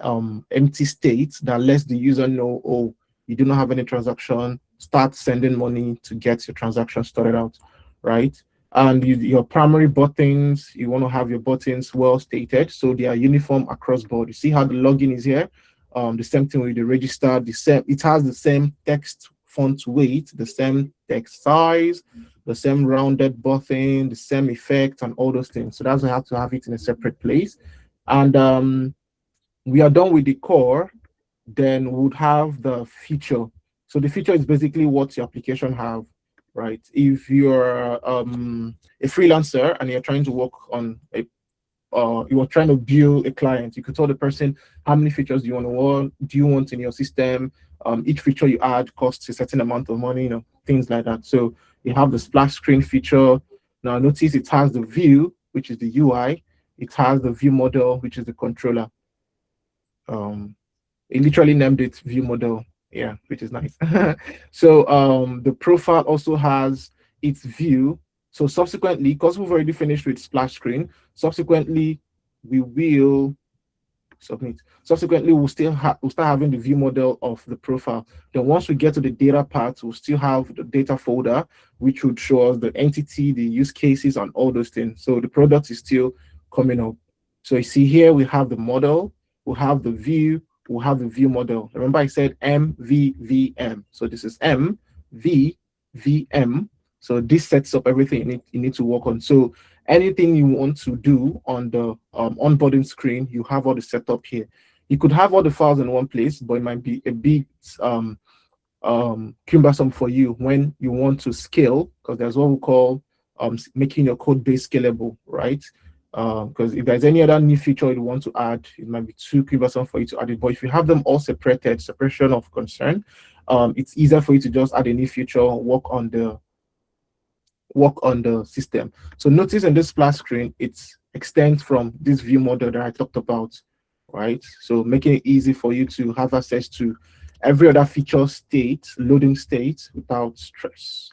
A: empty state that lets the user know, oh, you do not have any transaction, start sending money to get your transaction started out, right? And your primary buttons, you want to have your buttons well stated, so they are uniform across board. You see how the login is here? The same thing with the register, it has the same text font weight, the same text size, the same rounded button, the same effect, and all those things. So that's why I have to have it in a separate place. And we are done with the core. Then we would have the feature. So the feature is basically what your application have, right? If you're a freelancer and you're trying to work on a you were trying to build a client, you could tell the person how many features do you want in your system. Each feature you add costs a certain amount of money, things like that. So you have the splash screen feature. Now notice it has the view, which is the UI. It has the view model, which is the controller. It literally named it view model, yeah, which is nice. So the profile also has its view. So subsequently, because we've already finished with splash screen, subsequently we will submit. Subsequently, we'll start having the view model of the profile. Then once we get to the data part, we'll still have the data folder, which would show us the entity, the use cases, and all those things. So the product is still coming up. So you see here, we have the model, we'll have the view, we'll have the view model. Remember I said MVVM. So this is MVVM. So this sets up everything you need to work on. So anything you want to do on the onboarding screen, you have all the setup here. You could have all the files in one place, but it might be a bit cumbersome for you when you want to scale, because there's what we call making your code base scalable, right? Because if there's any other new feature you want to add, it might be too cumbersome for you to add it. But if you have them all separated, separation of concern, it's easier for you to just add a new feature, work on the system. So notice in this splash screen, it extends from this view model that I talked about, right? So making it easy for you to have access to every other feature state, loading state without stress.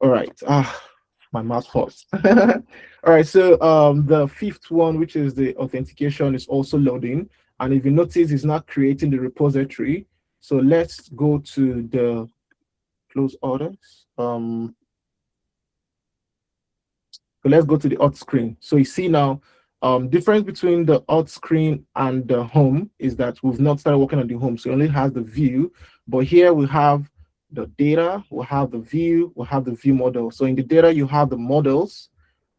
A: All right, my mouth hurts. All right, so the fifth one, which is the authentication, is also loading. And if you notice, it's not creating the repository. So let's go to the close orders. So let's go to the auth screen. So you see now, difference between the auth screen and the home is that we've not started working on the home. So it only has the view, but here we have the data, we'll have the view, we'll have the view model. So in the data, you have the models,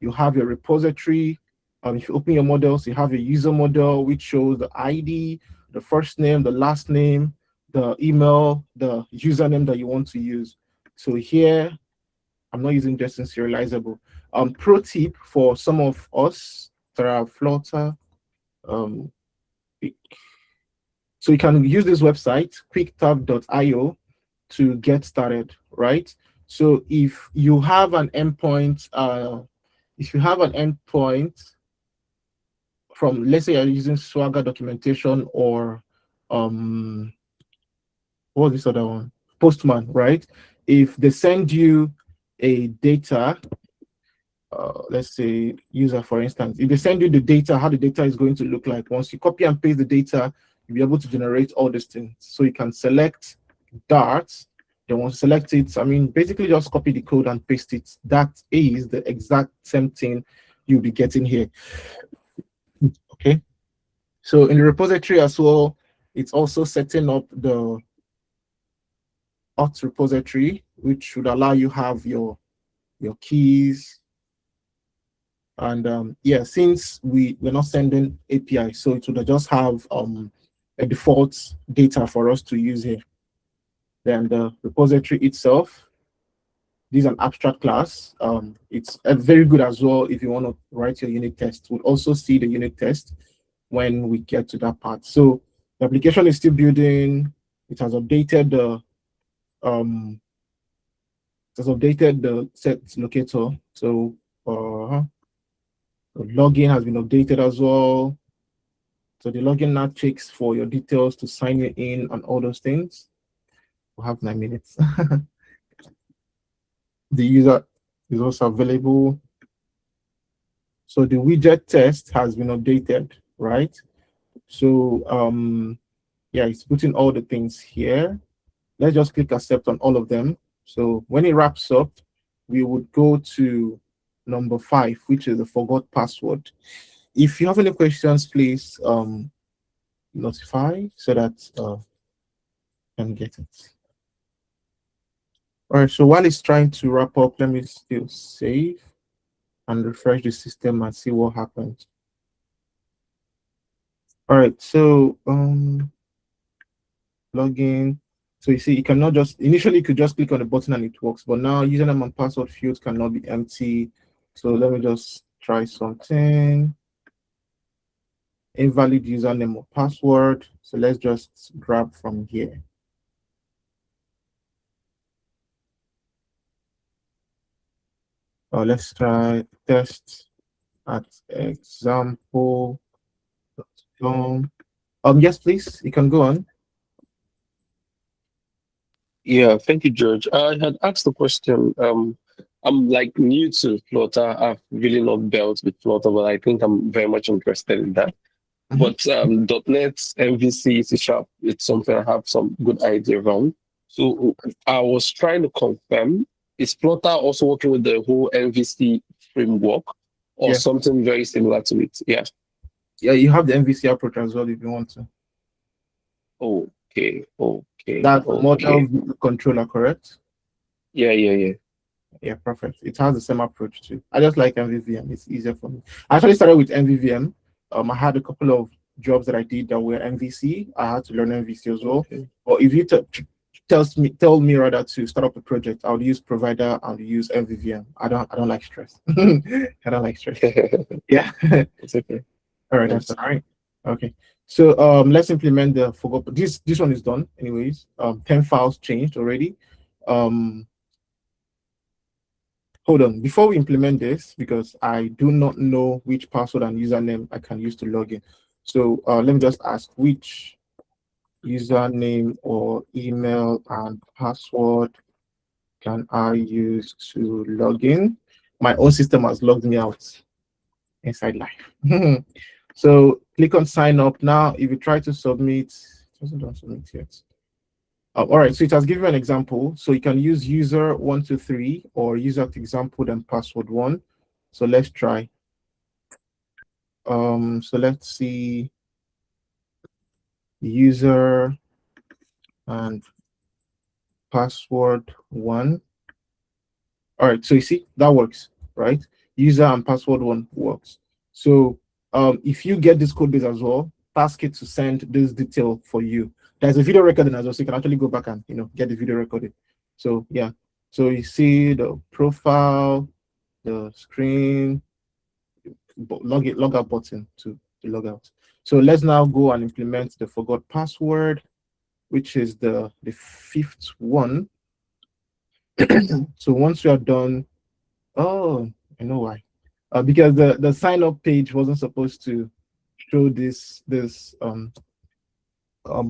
A: you have your repository. If you open your models, you have a user model, which shows the ID, the first name, the last name, the email, the username that you want to use. So here, I'm not using just in serializable. Pro tip for some of us that are Flutter, so you can use this website, quicktab.io, to get started, right? So if you have an endpoint, from, let's say you're using Swagger documentation or what was this other one? Postman, right? If they send you a data, let's say user, for instance, if they send you the data, how the data is going to look like, once you copy and paste the data, you'll be able to generate all these things. So you can select Dart, then once you select it, I mean, basically just copy the code and paste it. That is the exact same thing you'll be getting here. Okay. So in the repository as well, it's also setting up the auth repository, which should allow you have your keys. And yeah, since we're not sending API, so it would just have a default data for us to use here. Then the repository itself, this is an abstract class. It's very good as well if you want to write your unit test. We'll also see the unit test when we get to that part. So the application is still building. It has updated the set locator. So the login has been updated as well. So the login now checks for your details to sign you in and all those things. We'll have 9 minutes. The user is also available. So the widget test has been updated, right? So yeah, it's putting all the things here. Let's just click accept on all of them. So when it wraps up, we would go to number 5, which is the forgot password. If you have any questions, please notify so that you can get it. All right, so while it's trying to wrap up, let me still save and refresh the system and see what happens. All right, so login. So you see, you cannot just, initially you could just click on the button and it works, but now username and password fields cannot be empty. So let me just try something. invalid username or password. So let's just grab from here. Let's try test at example.com. Yes, please, you can go on.
E: Yeah, thank you, George. I had asked the question. I'm like new to Flutter. I've really not dealt with Flutter, but I think I'm very much interested in that. But .NET, MVC, C Sharp, it's something I have some good idea around. So I was trying to confirm, is Flutter also working with the whole MVC framework or
A: Yeah.
E: something very similar to it? Yeah.
A: Yeah, you have the MVC approach as well if you want to.
E: Okay.
A: That
E: Okay.
A: model view controller, correct?
E: Yeah.
A: Yeah, perfect. It has the same approach too. I just like MVVM. It's easier for me. I actually started with MVVM. I had a couple of jobs that I did that were MVC. I had to learn MVC as well.
E: Okay.
A: But if you tell me rather to start up a project, I would use provider and use MVVM. I don't like stress. I don't like stress. Yeah.
E: It's okay.
A: All right, that's all right. Okay. So let's implement the forgot. This one is done anyways. 10 files changed already. Hold on, before we implement this, because I do not know which password and username I can use to log in. So let me just ask which username or email and password can I use to log in? My own system has logged me out inside life. So click on sign up. Now, if you try to submit, it doesn't submit yet. All right, so it has given an example. So you can use user123 or user example then password 1. So let's try. So let's see user and password 1. All right, so you see that works, right? User and password 1 works. So if you get this code base as well, task it to send this detail for you. There's a video recording as well, so you can actually go back and get the video recorded. So yeah, so you see the profile, the screen, log out button to log out. So let's now go and implement the forgot password, which is the fifth one. So once we are done, oh, I know why. Because the sign up page wasn't supposed to show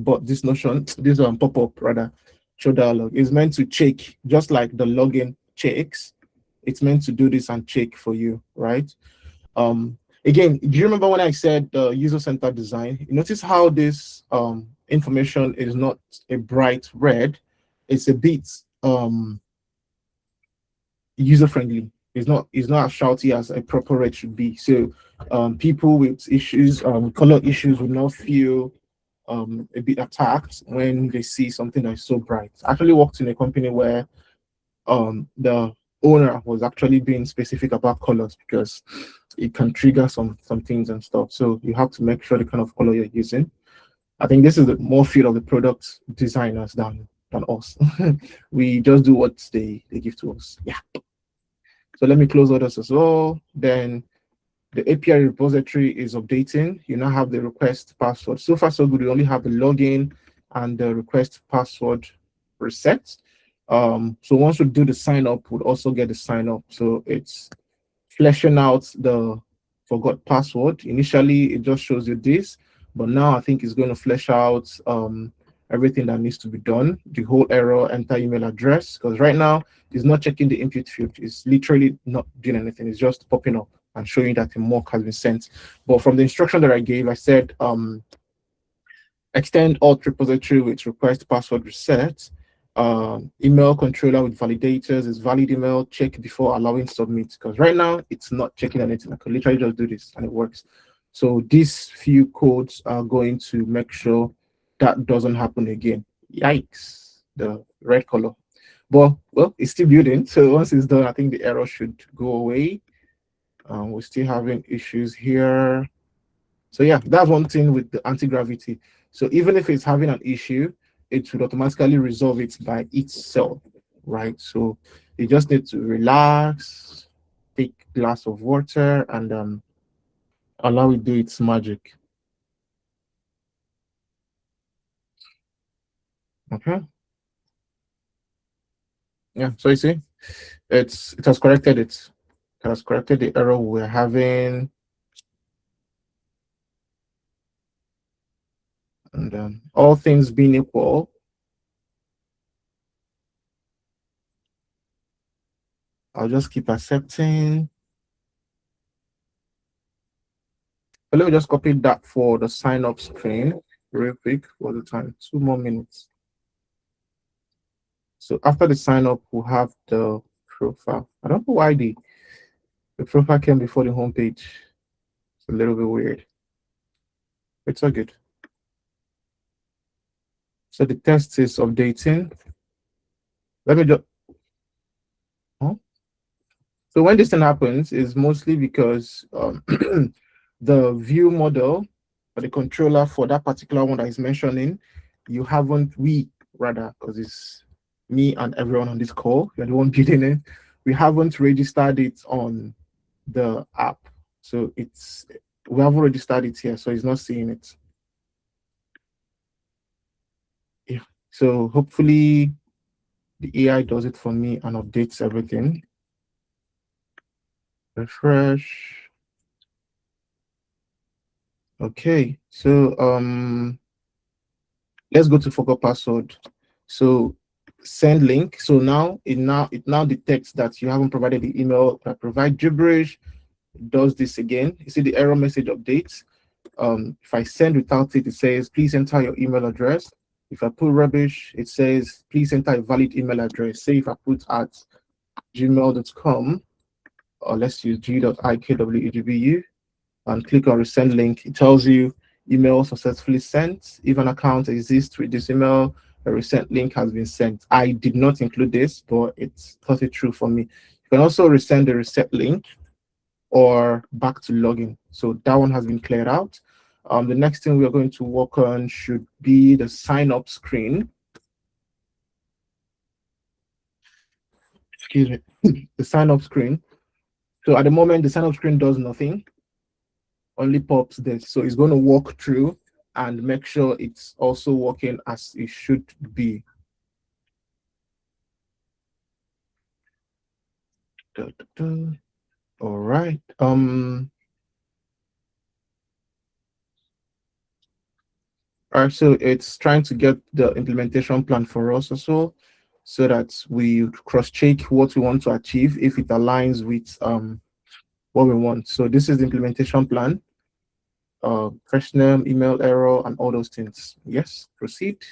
A: but this notion, this pop-up rather, show dialog is meant to check, just like the login checks. It's meant to do this and check for you, right? Again, do you remember when I said user-centered design? You notice how this information is not a bright red, it's a bit user-friendly. It's not as shouty as a proper red should be. So people with issues, color issues, will not feel a bit attacked when they see something that is so bright. I actually worked in a company where the owner was actually being specific about colors because it can trigger some things and stuff. So you have to make sure the kind of color you're using. I think this is the more field of the product designers than us. We just do what they give to us. Yeah. So let me close all this as well. Then the API repository is updating. You now have the request password. So far, so good. We only have the login and the request password reset. So once we do the sign up, we'll also get the sign up. So it's fleshing out the forgot password. Initially, it just shows you this, but now I think it's going to flesh out everything that needs to be done. The whole error, enter email address, because right now it's not checking the input field. It's literally not doing anything. It's just popping up and showing that a mock has been sent. But from the instruction that I gave, I said extend alt repository with request password reset. Email controller with validators is valid email, check before allowing submit, because right now it's not checking anything. I could literally just do this and it works. So these few codes are going to make sure that doesn't happen again. Yikes, the red color. But well, it's still building. So once it's done, I think the error should go away. We're still having issues here. So yeah, that's one thing with the anti-gravity. So even if it's having an issue, it will automatically resolve it by itself, right? So you just need to relax, take a glass of water, and allow it do its magic. Okay. Yeah, so you see, it has corrected it. It has corrected the error we're having. And all things being equal, I'll just keep accepting. But let me just copy that for the sign up screen real quick for the time. 2 more minutes. So after the sign up, we'll have the profile. I don't know why the profile came before the homepage. It's a little bit weird. It's all good. So the test is updating. Let me just. Huh? So when this thing happens, is mostly because the view model or the controller for that particular one that is mentioning, we rather, because it's me and everyone on this call, you're the one building it, we haven't registered it on the app. So we haven't registered it here, so it's not seeing it. Yeah. So hopefully the AI does it for me and updates everything. Refresh. Okay, so let's go to forgot password. So send link. So now it now detects that you haven't provided the email. I provide gibberish. It does this again. You see the error message updates. If I send without it, it says please enter your email address. If I put rubbish, it says please enter a valid email address. Say if I put at gmail.com, or let's use g.ikwegbu, and click on resend link, it tells you email successfully sent. If an account exists with this email, a resend link has been sent. I did not include this, but it's totally true for me. You can also resend the reset link or back to login. So that one has been cleared out. The next thing we are going to work on should be the sign up screen. Excuse me, the sign up screen. So at the moment, the sign up screen does nothing, only pops this. So it's going to walk through and make sure it's also working as it should be. All right. All right, so it's trying to get the implementation plan for us also, so that we cross-check what we want to achieve if it aligns with what we want. So this is the implementation plan. First name, email error, and all those things. Yes, proceed.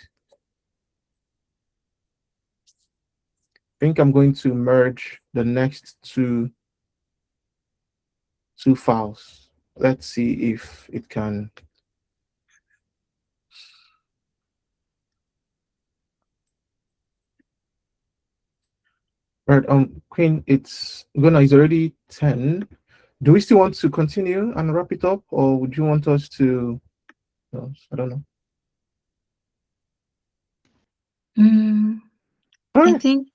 A: I think I'm going to merge the next two files. Let's see if it can. Right, Queen, it's already 10. Do we still want to continue and wrap it up, or would you want us to? I don't know.
B: I think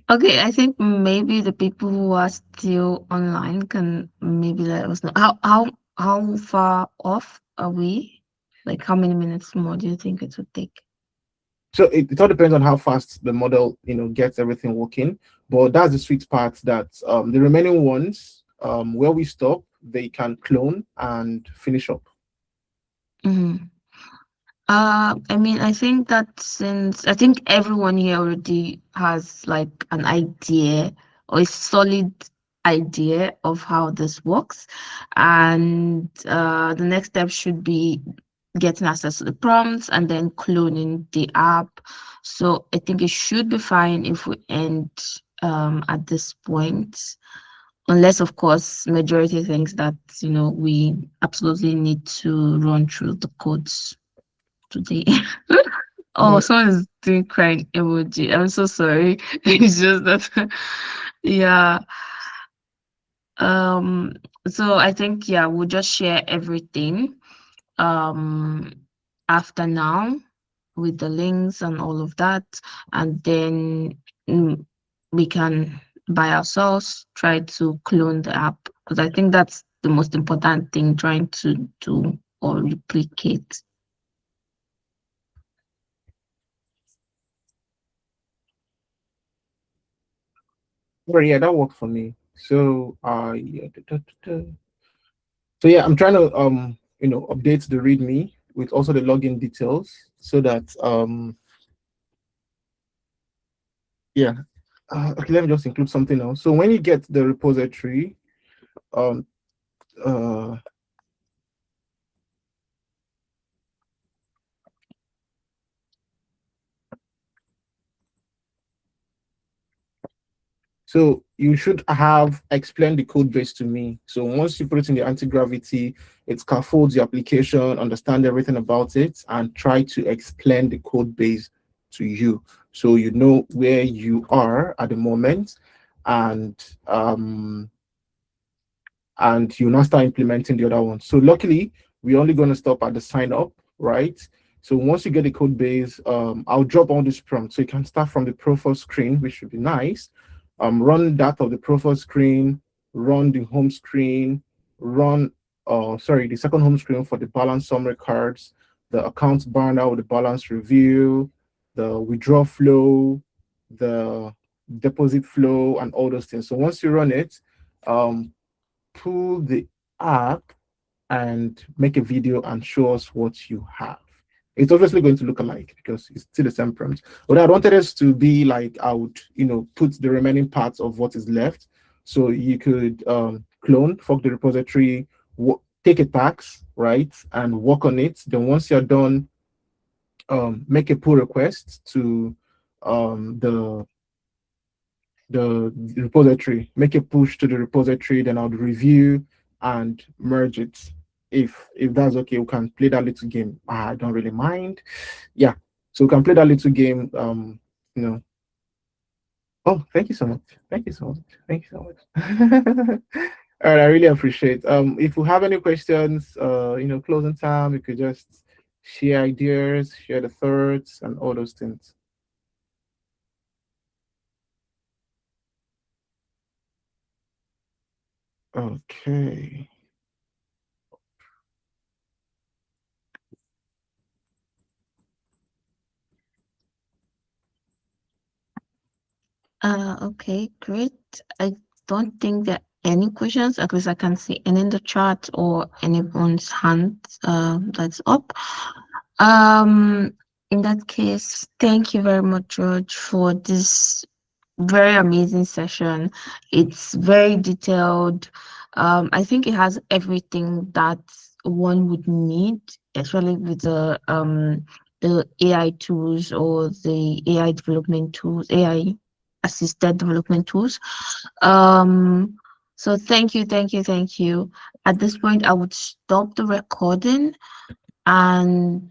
B: okay, I think maybe the people who are still online can maybe let us know. How far off are we? Like how many minutes more do you think it would take?
A: So it all depends on how fast the model, gets everything working. But that's the sweet part, that the remaining ones, where we stop, they can clone and finish up.
B: I mean, I think that since I think everyone here already has like an idea or a solid idea of how this works, and the next step should be getting access to the prompts and then cloning the app. So I think it should be fine if we end at this point, unless of course majority thinks that we absolutely need to run through the codes today. Oh, someone is doing crying emoji. I'm so sorry. It's just that, yeah. So I think, yeah, we'll just share everything after now with the links and all of that, and then we can by ourselves try to clone the app, because I think that's the most important thing, trying to do or replicate.
A: Oh yeah, that worked for me. So yeah, so yeah, I'm trying to update the README with also the login details so that yeah. Okay, let me just include something else. So when you get the repository, um uh so you should have explained the code base to me. So once you put it in the anti-gravity, it scaffolds your application, understand everything about it, and try to explain the code base to you. So you know where you are at the moment, and you now start implementing the other one. So luckily, we're only going to stop at the sign up, right? So once you get the code base, I'll drop all this prompt. So you can start from the profile screen, which should be nice. Run that of the profile screen, run the home screen, run, the second home screen for the balance summary cards, the account banner with the balance review, the withdrawal flow, the deposit flow, and all those things. So once you run it, pull the app and make a video and show us what you have. It's obviously going to look alike because it's still the same prompt. But I wanted us to be like, I would, put the remaining parts of what is left. So you could clone, fork the repository, take a tax, right, and work on it. Then once you're done, make a pull request to the repository, make a push to the repository, then I'll review and merge it. If that's okay, we can play that little game. I don't really mind. Yeah. So we can play that little game. You know. Oh, thank you so much. Thank you so much. Thank you so much. All right, I really appreciate. If you have any questions, closing time, you could just share ideas, share the thoughts, and all those things. Okay.
B: Okay, great. I don't think there are any questions, at least I can see any in the chat or anyone's hand that's up. In that case, thank you very much, George, for this very amazing session. It's very detailed. I think it has everything that one would need, especially with the AI tools or the AI development tools, AI assisted development tools. So thank you, thank you, thank you. At this point, I would stop the recording and